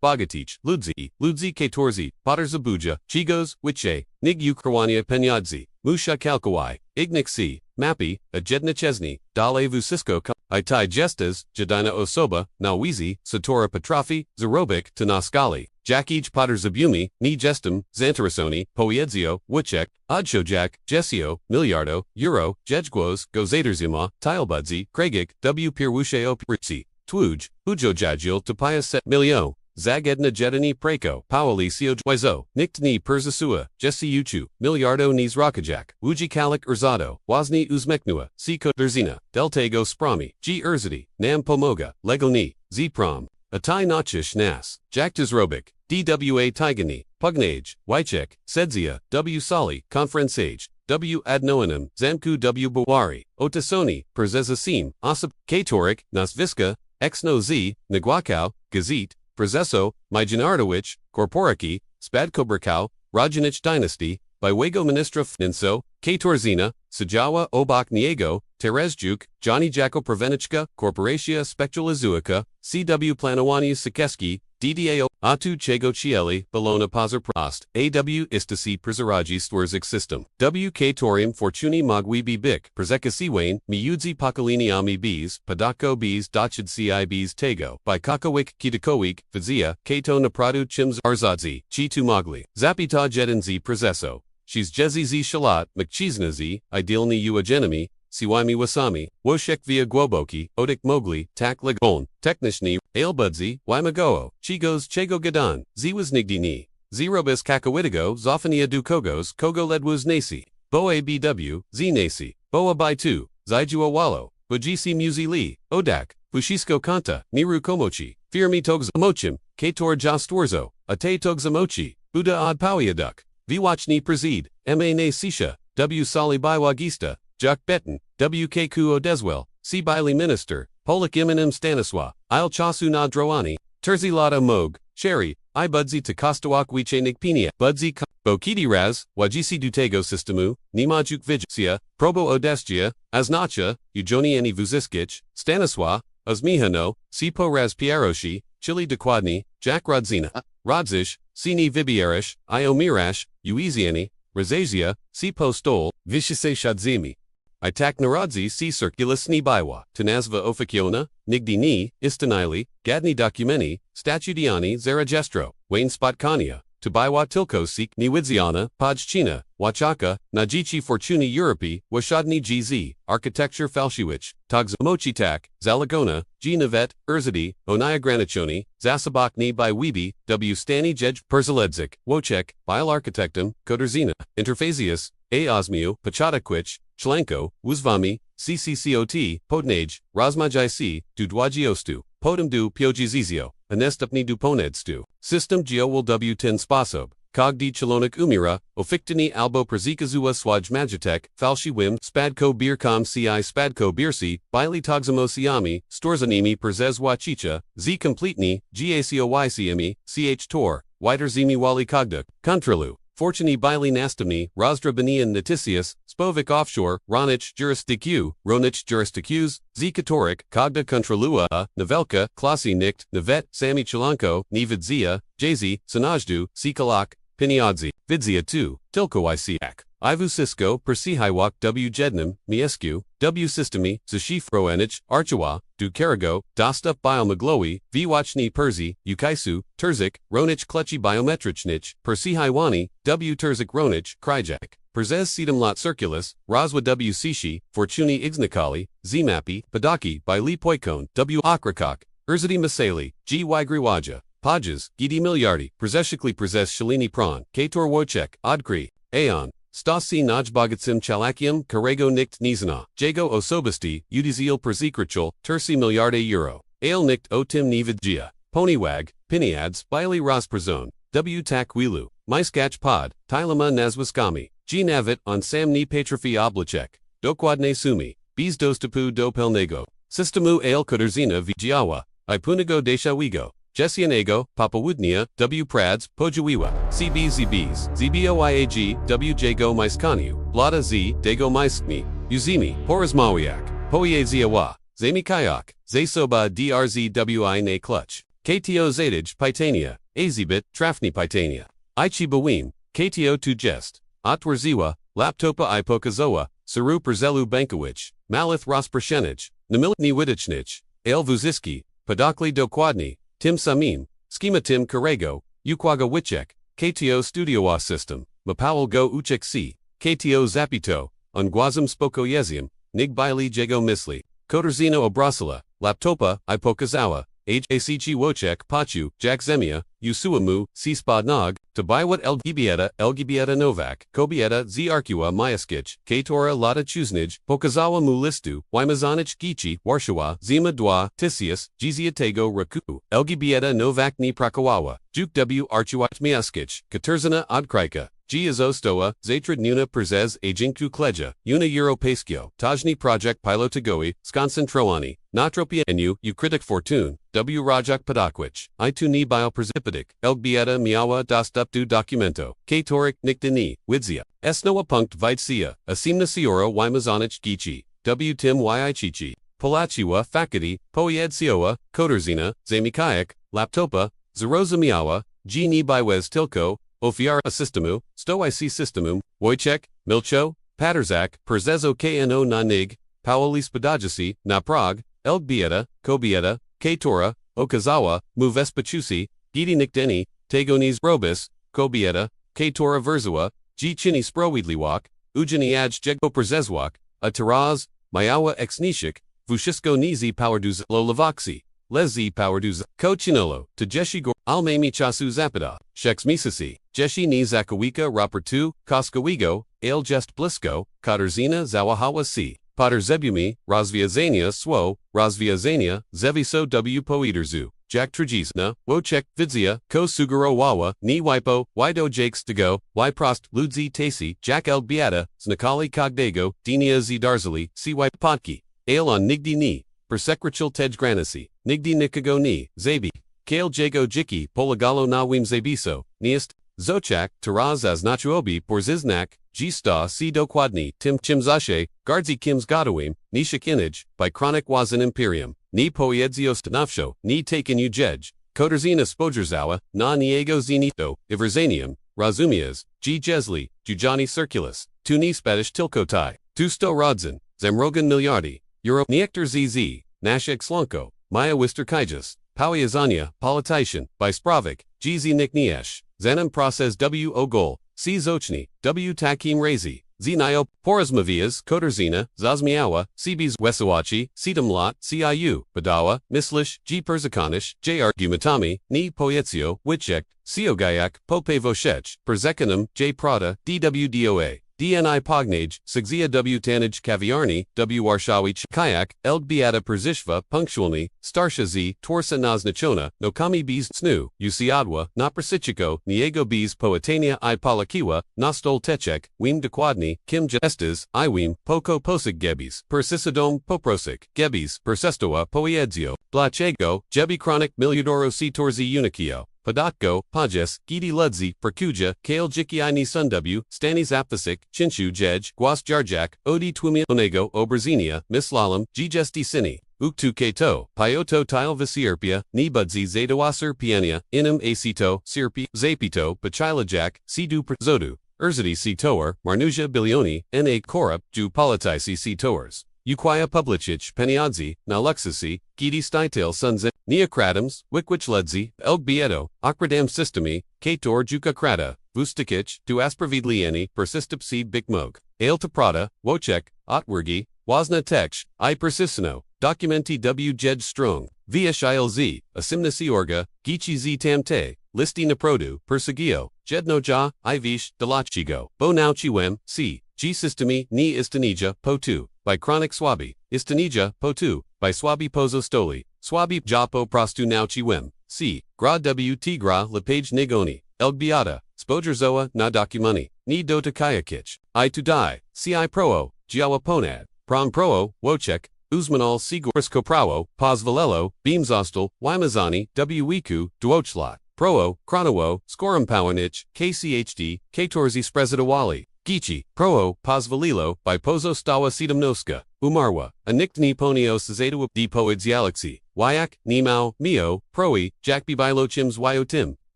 Bogatich, Ludzi Katorzi, Potterzabuja, Chigos, Wiche, Nig Ukrawania Penyadzi, Musha Kalkawai, Ignixi, Mappy, Ajednichesni, Dale Vusisko, Itai Gestas, Jadina Osoba, Nawizi, Satora Petrafi, Zarobik, Tanaskali, Jakij Potterzabumi, Ni Gestum, Zantarasoni, Poiedzio, Wichek, Odshojak, Jessio, Miliardo, Euro, Jejgwos, Gozaderzima, Tilebudzi, Kragik, W. Pirwusheo Pritsi. Twuj, Ujojajil Tapia Set Milio, Zagedna Jedani Preko, Paulicio Jwizo, Niktni Perzasua, Jesse Uchu, Miliardo Nis Rakajak, Uji Kalik Urzado, Wazni Uzmeknua, Siko Derzina, Deltago Sprami, G Urzadi, Nam Pomoga, Legoni, Z Prom, Atai Nachish Nas, Jaktas Robik, DWA Tigani, Pugnage, Wychek, Sedzia, W Sali, Conferencage, W Adnoanum, Zamku W Bawari, Otasoni, Perzezasim, Asap, Katorik, Nasviska, Exno Z, Nagwakau, Gazit, Prezeso, Myjanardowicz, Korporaki, Spadkobrkau, Rajanich Dynasty, Bywego Ministra Fninso, Katorzina, Sajawa Obak Niego, Terezjuk, Johnny Jako Pravenichka, Corporatia Spectralizuica, CW Planowani Sikeski, DDAO, Atu Chego Chieli, Bologna Pazar Prost, AW Istasi Prizaraji Stwerzik System, WK Torium Fortuni Magwi Bik, Przeka Siwain, Miudzi Pakalini Ami Bees, Padako Bees Dachid Ci Bees Tego, by Kakawik Kitakowik, Vizia, Kato Napradu Chims Arzadzi, Chitu Magli, Zapita Jedinzi Prezeso, She's Jezi Z Shalat, Mkchiznazi, Idealni Uagenami, Siwami Wasami, Woshek via Gwoboki, Odik Mogli, Tak Lagon, Teknishni, Ailbudzi, Wymagoo, Chigos Chego Gadan, Ziwas Nigdini, Zerobis Kakawitigo, Zophania Dukogos, Kogo Ledwuz Nasi, Boa BW, Z Nasi, Boa Bai 2, Zaijua Walo, Bujisi Muzi Li, Odak, Bushisko Kanta, Niru Komochi, Firmi Togzamochim, Kator Jastwarzo, Ate Togzamochi, Buddha Ad Pawiaduk, Viwachni Prezid, Ma Ne Sisha, W Sali Biwagista, Juk Betten, WK Ku Odeswell, C. Biley Minister, Polik Iminim Staniswa, Il Chasu na Droani, Terzi Lada Mog, Sherry, I Budzi Takostawak Wiche Nigpinia, Budzi Bokidi Raz, Wajisi Dutego Systemu, Nimajuk Vigisia, Probo Odestia, Aznacha, Ujoniani Vuziskich, Staniswa, Osmihano, Sipo Raz Pieroshi, Chili Dekwadni, Jack Rodzina, Rodzish, Sini Vibierish, Io Mirash, Uiziani, Razazia, Sipo Stol, Vishise Shadzimi. Itak Narodzi si Circulus ni Baiwa, Tanazva Ofikiona, Nigdini, Istanili, Gadni Documeni, Statudiani Zaragestro, Wayne Spotkania, Tubaiwa Tilko Sik Niwidziana, Pajchina, Wachaka, Najichi Fortuni Europe, Washadni GZ, Architecture Falshiwich, Togzamochitak, Zalagona, G Navet, Urzadi, Onaya Granichoni, Zasabakni by Weeby, W Stani Jej, Perzaledzik, Wochek, Bile Architectum, Koderzina, Interfazius, A Osmiu, Pachatakwich, Chlenko, Wuzvami, CCCOT, Podnage, Razmajisi, Dudwagiostu, Podumdu Pyojizizio, Anestupni Duponedstu, System Geo will W10 Spasob, kogdi chalonik umira, ofiktini albo przikazua swaj majitek, falshi wim, spadko birkom ci spadko birsi, bili togzamo siami, storzanimi przezwa chicha, z completni, gacoycmi, ch tor, wider zimi wali kogduk, kontralu. Fortuny bili nastamni, rozdrabanian noticius, spovic offshore, ronich jurisdicue, ronich jurisdicus, zkatorik, kogda kontralua, novelka, klasi nikt, navet, sami chalanko, nividzia, jazi, sanajdu, sikalak, piniadzi, vidzia 2, tilkoisiak. Ivu Cisco, Persihiwak W. Jednam, Miescu, W. Systemi, Zashifroenich, Archawa, Du Karago, Dostup Biomaglowi, Vwachni Perzi, Ukaisu, Terzik, Ronich Klechi Biometrichnich, Persihiwani, W. Terzik Ronich, Kryjak, Perzez Sedum Lot Circulus, Razwa W. Sishi, Fortuni Ixnikali, Zmapi, Padaki, by Li Poikon, W. Akrakak, Urzadi Masali, G. Y. Griwaja, Pajas, Gidi Miliardi, Przeshikli Przes Shalini Pran, Kator Wojcek, Odkri, Aeon. Stasi najbogatsim chalakium, karego nikt nizna, jago osobasti, udizil perzikrachul, tersi miliarde euro. Ale nikt o tim nividgia, poniwag, piniads, bili rozperzon, w tak wilu, myskach pod, tilama nazwiskami, g navit on sam ni patrofi oblachek, dokładne sumi, bez dostupu do pelnego, systemu ale koderzina vigiawa, ipunigo deshawigo. Jesianego, Papawudnia, W. Prads, Pojuiwa, CBZBs, ZBOIAG, WJGO Myskaniu, Blada Z, Dago Myskni, Uzimi, Porazmawiak, Poieziawa, Zami Kayak, Zasoba DRZWI Ne Clutch, KTO Zadij, Pitania, Azibit, Trafni Pitania, Ichi Bawim, KTO Tu Jest, Otwarziwa, Laptopa Ipokazoa, Saru Perzelu Bankowicz, Malith Rospershenich, Namilitni Widichnich, El Vuziski, Padakli Dokładni, Tim Samim, Schema Tim Karego, Ukwaga Wichek, KTO Studiowa System, Mapawal Go Uchek C, KTO Zapito, Ungwazam Spokoyezium, Nig Bili Jago Misli, Koderzino Obrasila, Laptopa, Ipokazawa, HACG Wochek Pachu, Jack Zemia, Usuamu, C Nog, Tabiwat Elgibieta Novak, Kobieta Z Arkiwa Mayaskich, Katora Lada Chuznij, Pokazawa Mulistu, Wymazanich Gichi, Warszawa, Zima Dwa, Tisius, Giziatego Raku, Elgibieta Novak Ni Prakawawa, Juk W Archiwat Miaskich, Katerzina Odkrika, G Azostoa, Zatrid Nuna Perzez Ajinku Kleja, Una Europeiskio, Tajni Project Pilotagoi, Skonsen Troani, Natropia Enu, Ukritic Fortune, W Rajak Padakwich, I2 Ni Bioperzipidic, Elgbieta Miawa Dostupdu Documento, Katorik Niktini, Widzia, Esnoa Punkt Vitsia, Asimna Siora Wymazanich Gichi, W Tim Yichichi, Palachiwa Fakati, Poiedsioa, Koderzina, Zamikayak, Laptopa, Zaroza Miawa, G Ni Biwez Tilko, Ofiara Systemu, Stoic Systemum, Wojciech, Milcho, Paterzak, Perzezo Kno na Nig, Paulis Padajasi, na Prague, Elgbieta, Kobieta, Katora, Okazawa, Muvespachusi, Gidi Nikdeni, Tagonis Robis, Kobieta, Katora Verzua, G Chini Sprowidliwak, Ujini Aj Jego Perzezwak, Ataraz, Mayawa Exnishik, Vushisko Nizi Powerduz Lolavaksi, Lezi Powerduz, Ko Chinolo, Tajeshi Gor, Almami Chasu Zapada, Shex Misasi, Jeshi Ni Zakawika Rapertu, Koskawigo, Ale Jest Blisko, Katerzina Zawahawa C. Potter Zebumi, Razviazania Swo, Razviazania, Zeviso W. Poederzu, Jack Trajisna, Wochek, Vidzia, Ko Suguro Wawa, Ni Wipo, Wido Jakes Dago, Prost, Ludzi Tasi, Jack El Beata, Znakali Kogdago, Dinia Z Darzali, C.Y. Potki, Ale on Nigdi Ni, Persekrachil Tej Granasi, Nigdi Nikago Ni, Zabi, Kale Jago Jiki, Polagalo Na Wim Zabiso, Niest, Zochak, Taraz as Nachuobi, Porziznak, G-Sta C. Dokładni, Tim Chimzashe, Gardzi Kims Godowim, Nishik Inaj, by Chronic Wazan Imperium, Ni Poiedzios Stanafsho, Ni Taken Ujej, Koderzina Spojerzawa, Na Niego Zenito, Iverzanium, Razumias, G. Jesli, Jujani Circulus, Tu Ni Spanish Tilkotai, Tu Sto Rodzin, Zamrogan Miliardi, Euro Niektor ZZ, Nashek Slonko, Maya Wister Kijas, Powiazania, Politician, by Spravik, G. Z. Nikniesh, Zanam Process W. Ogol, C. Zochni, W. Takim Razi, Z. Nio, Porazmavias, Koderzina, Zazmiawa, CB's Wesawachi, Sedum Lot, CIU, Badawa, Mislish, G. Perzakanish, J.R. Gumatami, Ni Poetzio, Wichek, Siogayak, Pope Voshech, Perzekanum, J. Prada, DWDOA, dni pognage, sigzia w tanage kawiarni, w warszawic, kayak, elg beata persishva, punctualni, starsha z, torsa naznaczona, nokami bez snu, usiadła, na prasichiko, niego bez poetania I palakiwa, nostol techek, wim dokładni, kim gestes, I wim, poko posig gebis, persisadom poprosik, gebis, persestoa poiedzio, blachego, jebi chronic miliardero si torzi unikio. Podatko, Pajes, Gidi Ludzi, Perkuja, Kale Jikiani Sunw, Stanis Apthasik, Chinshu Jej, Guas Jarjak, Odi Twimia Onego, Oberzinia, Mislalam, Gesti Sini, Uktu Kato, Pioto Tile Visierpia, Ni Budzi Zadawasser Piania, Inum Acito, Sirpi, Zapito, Pachilajak, Sidu Zodu, Urzidi Sitoer, Marnuja Bilioni, Na Korup, Ju Politici Sitoers. Uquia Publicic, Peniadzi, Naluxisi, Gidi Stytail Sunze, Neocratums, Wickwich Ludzi, Elg Bieto, Akradam Systemi, Kator Juka Krata, Vustikic, Tu Aspravidlieni, Persistip Si Bikmog, Ale to Prada, Wojcek, Otwergi, Wazna Teksh, I Persistino, Documenti W Jed Strong, Vshilz, Asimnasi Orga, Gichi Z Tamte, Listi Naprodu, Persegio, Jednoja, Ivish, Delachigo, Bo Nauchiwem, C, G Systemi, Ni Istanija, Po 2. By Chronic Swabi, Istanija, Po 2, by Swabi Pozo Stoli, Swabi Japo Prostu Nauchi Wem, C. Gra W Tigra Lepage Nigoni, Elg Beata, Spodgerzoa na Documani, Ni Dota Kayakich, I to die, Ci Proo, Giawa Ponad, Prom Proo, Wojcek, Uzmanal Sigorsko Prao, Pozvalelo, Beamsostel, Wymazane, W Wiku, Duochlot, Proo, Chronowo, Skorum Powanich, KCHD, Katorzi Sprezidawali. Gichi, Proo, Pozvalilo, by Pozo Stawa Sidamnoska, Umarwa, Aniktni Ponios Zeta di Poidzialexi, Wyak, Nimao, Mio, Proi, Jakbi Bilochims Wyotim,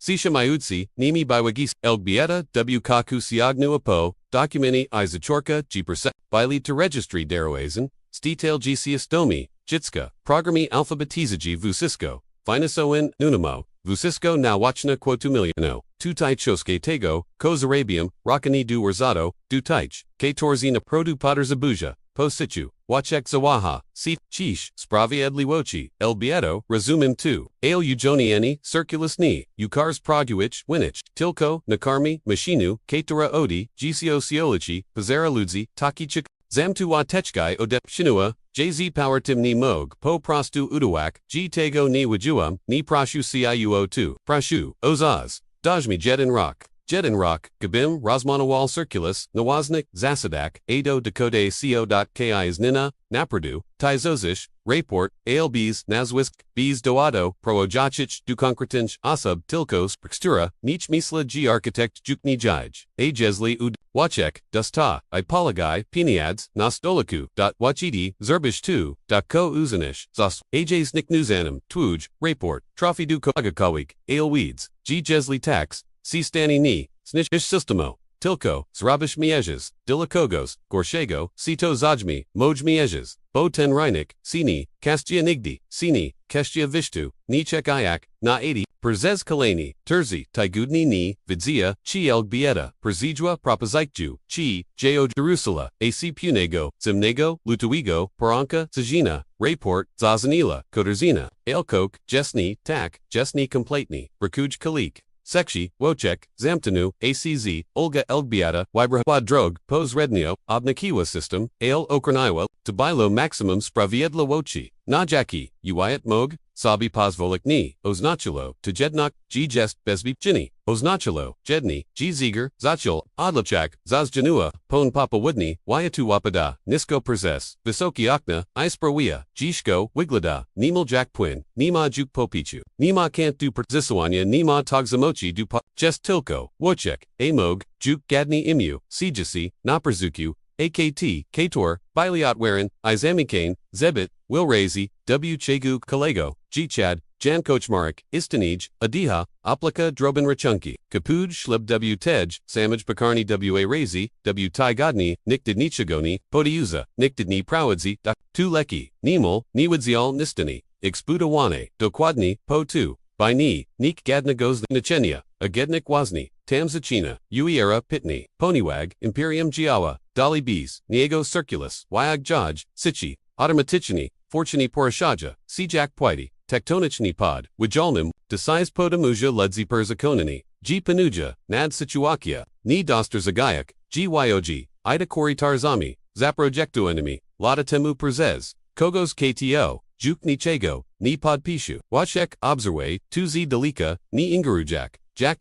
Sisha Mayutsi, Nimi Biwagis, Elgbieta, W Kaku Siagnu Apo, Documeni Izachorka, Gperse, Bilid to Registry Daroazen, Stitel Gciostomi, Jitska, Programi Alphabetizaji Vusisko, Finasoin, Nunamo, Vusisko na Wachna Quotumiliano, Tutai Choske Tego, Kozarabium, Rakani du Warzado, Du Taich, Katorzina Produ Zabuja, Po Situ, Wachek Zawaha, Sif, Chish, Spravi Edliwochi, El Bieto, Razumim 2, Ale Ujonieni, Circulus Ni, Ukars Praguich, Winich, Tilko, Nakarmi, Mashinu, Katora Odi, Gisio Siolichi, Pazara Ludzi, Takichik, Zamtu Watechkai Odep Shinua, JZ Power Tim Ni Mog, Po Prastu Udawak, G Tego Ni Wajuam, Ni Prashu Ciuo2, Prashu, Ozaz, Dajmi Jedin Rock, Gabim, Rosmanawal Circulus, Nawaznik, Zasadak, Ado Decode Co.ki Nina, Napradu, Tizozish, Raport, ALBs, Nazwisk, Bs Doado, Proojacic, Dukonkretinch, Asub, Tilkos, Prextura, Nich Misla G Architect Jukni Jij, Ajesli Ud, Wachek, Dusta, Ipolagai, Piniads, Nostolaku, Wachidi, Zerbish 2, Ko Uzanish, Zos, Ajes Niknuzanim, Twuj, Raport, Trofidu Kogakawik, Ailweeds, G Jesli Tax, C Stani Ni, Snish Systemo, Tilko, Zrabish Mieges, Dilakogos, Gorshego, Sito Zajmi, Moj Mieges, Bo Ten Reinik, Sini, Kastia Nigdi, Sini, Kestia Vishtu, Nichek Ayak, Na 80, Perzez Kalani, Terzi, Taigudni Ni, Vidzia, Chi Elg Bieta, Perzijua Propozikju, Chi, Jo Jerusalem, AC Punego, Zimnego, Lutuigo, Poranka, Zajina, Raport, Zazanila, Koderzina, Ailkok, Jesni, Tak, Jesni Completni, Brakuj Kalik. Sekshi, Wojcek, Zamtanu, ACZ, Olga Elgbiata, Wybrahwad Drog, Pos Rednio, Obnakiwa System, Ale Okraniwa, Tabilo Maximum Spraviedla Wochi, Najaki, Uiat Mog, Sabi Pozvolik Ni, Oznachulo, Tajednok, G Jest, Besbi, Chini, Oznachulo, Jedni, G Ziger, Zachil, Odlachak, Zazjanua, Pon Papa Woodni, Wyatu Wapada, Nisko Perzes, Visoki Okna, Isprawia, Jishko, Wiglada, Nimal Jack Pwin, Nima Juk Popichu, Nima Can't do Perzisawanya, Nima Togzamochi du Jest Tilko, Wojcek, Amog, Juk Gadni Imię, Sijasi, Naperzuku, AKT, Kator, Biliotwarin, Izamikane, Zebit, Wilrazi, W. Chegu, Kalego, G. Chad, Jan Kochmarik, Istanij, Adiha, Oplika Drobin Rachunki, Kapuj Shlib W. Tej, Samaj Bakarni W. A. Razi, W. Taigodni, Niktid Nichagoni, Podiuza, Niktidni Prawadzi, Tu Leki, Nimul, Niwadzial Nistani, Expudawane, Dokwadni, Po 2, By Ni, Nik Gadnagos Nachenia, Agednik Wazni, Tamzachina, Uiera Pitni, Poniwag, Imperium Giawa, Dali Bees, Niego Circulus, Wyag Jaj, Sichi, Automatichini, Fortuni Porashaja, Sijak Pwiti, Tektonichni Pod, Wijalnim, Desais Podamuja Ludzi Perzakonani, G Panuja, Nad Situakia, Ni Doster Zagayak, Gyog, ida korytarzami, zaprojektuenami, lata temu prezes, kogos kto, juk niczego, ni podpishu, wachek obserway, tu z dalika, ni ingarujak, jak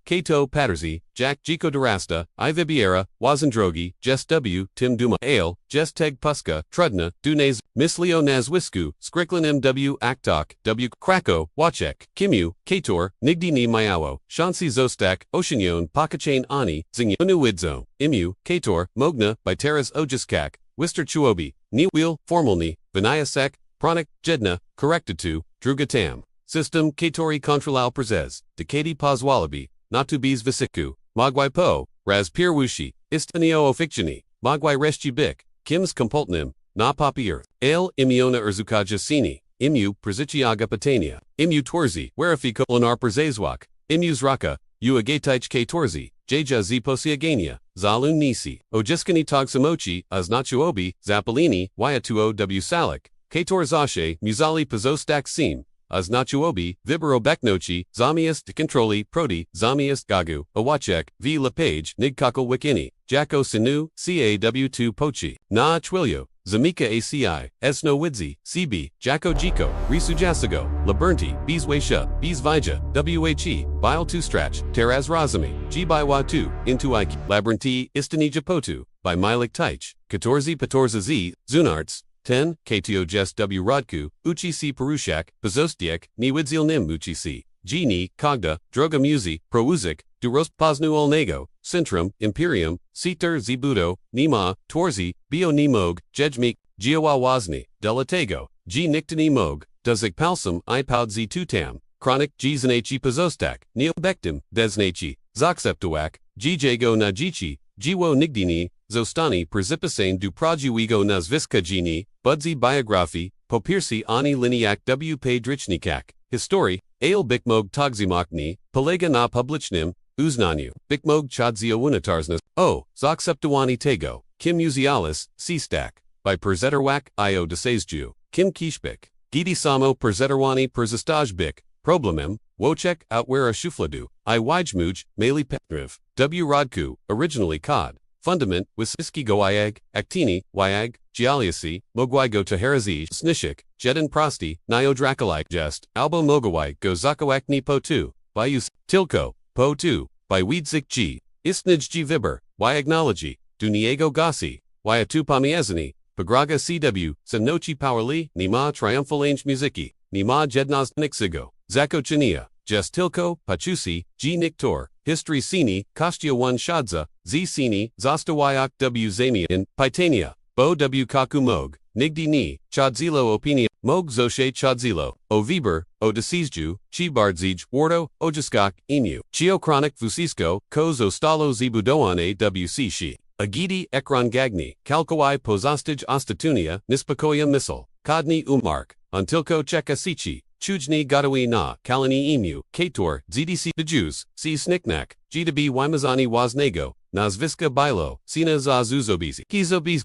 kato paterzi, jak jiko dorasta, I vibiera, wazandrogi, jest w, tim duma, ale, jest teg puska, trudna, dunes, mislio nazwisku, skriklin w aktok, w krako, wachek, kimu, kator, nigdi ni miało, shansi zostak, oceanion, pakachane ani, zingya, unuwidzo, imu, kator, mogna, by teras ojiskak, wister chuobi, ni wheel, formalni, vinayasek, pronik, jedna, correctitu, drugatam. System katori kontrolal prezes, dekati pozwalabi, natubis visiku, magwai po, raz pirwushi, istanio ofikchini, magwai reshchi bik, kims kompultnim, na papi earth, ale imiona urzukaja sini, imu prezichiaga patania, imu torzi, werafiko lunar prezeswak, imu zraka, u agatich katorzi, jaja ziposiagania, zalun nisi, ojiskani togsamochi, aznachuobi, zapalini, wyatuo w salik, kator zashe, muzali pozostak sim, Aznachuobi, Vibero Beknochi, Zamiast Controli, Proti, Zamiast Gagu, Awachek, V. Lepage, Nigkakal Wikini, Jacko Sinu, CAW2 Pochi, Na Twilio, Zamika ACI, Esno Widzi, CB, Jacko Jiko, Risu Jasago, Labernti, Bees Waisha, Bees Vija, WHE, Bile 2 Strach, Teraz Razami, G by Watu, Into Ike, Labernti, Istanija Potu, by Milik Taich, Katorzi Patorza Z, Zunarts, 10. Kto jest w rodku, uchi si perushak, pozostiek, ni widzil nim uchi si, gini, kogda, droga muzi, prouzik, duros posnu olnego, centrum, imperium, siter zibudo, nima, torzi, bio nimog, jejmik, geowawazni, delatego, g niktani mog, dozik palsum I poud z tutam, chronic g znachi pozostak, neobectum, desnachi, zokseptuak, g jago na jichi, jiwo nigdini, zostani prezipasane du projuigo nazviska gini, budzi biografie, popirsi ani liniak w pedrichnikak, histori, ale bikmog togzimokni, polega na publichnim, uznaniu, bikmog chodzio unitarsnas, o, zokseptuani tego, kim usialis, c-stack, by perzeterwak io desezju, kim kishbik, gidi samo perzeterwani perzestajbik, problemem, wochek outwera shufladu, I wijmuj, mali petriv, w rodku, originally cod. Fundament, Wisiski goiag, Actini, Wyag, Gialiasi, Mogwaigo Taharazij, Snishik, Jedan Prosti, Niodrakalike Jest, Albo Mogawai go Zakawakni Po 2, Bayus, Tilko, Po 2, by Weedzik G, Istnij G Viber, Wyagnology, Duniego Gasi, Wyatu Pamiazani, Pagraga CW, Sanochi Powerli, Nima Triumphalange Musiki, Nima Jednaz Nixigo, Zako Chinia, Jest Tilko, Pachusi, G Niktor, History Sini, Kostya 1 Shadza, Z Sini, Zostawayak W Zamian, Pitania, Bo W Kaku Mog, Nigdi Ni, Chodzilo Opinia, Mog Zoshe Chodzilo, O Viber, O Desizju, Chibardζij, Wardo, Ojiskak, Emu, Chiochronic Fusisko, Ko Zostalo Zibudoane WC Shi, Agidi Ekron Gagni, Kalkowai Pozostij Ostatunia, Nispakoya Missile, Kodni Umark, Untilko Chekasichi, Chujni Godawi na, Kalani Emu, Kator, ZDC the Jews, C Sniknak, G to B Wymazane Wasnego, Nazviska Bilo, Sina za Zuzobizi, Kizobiz,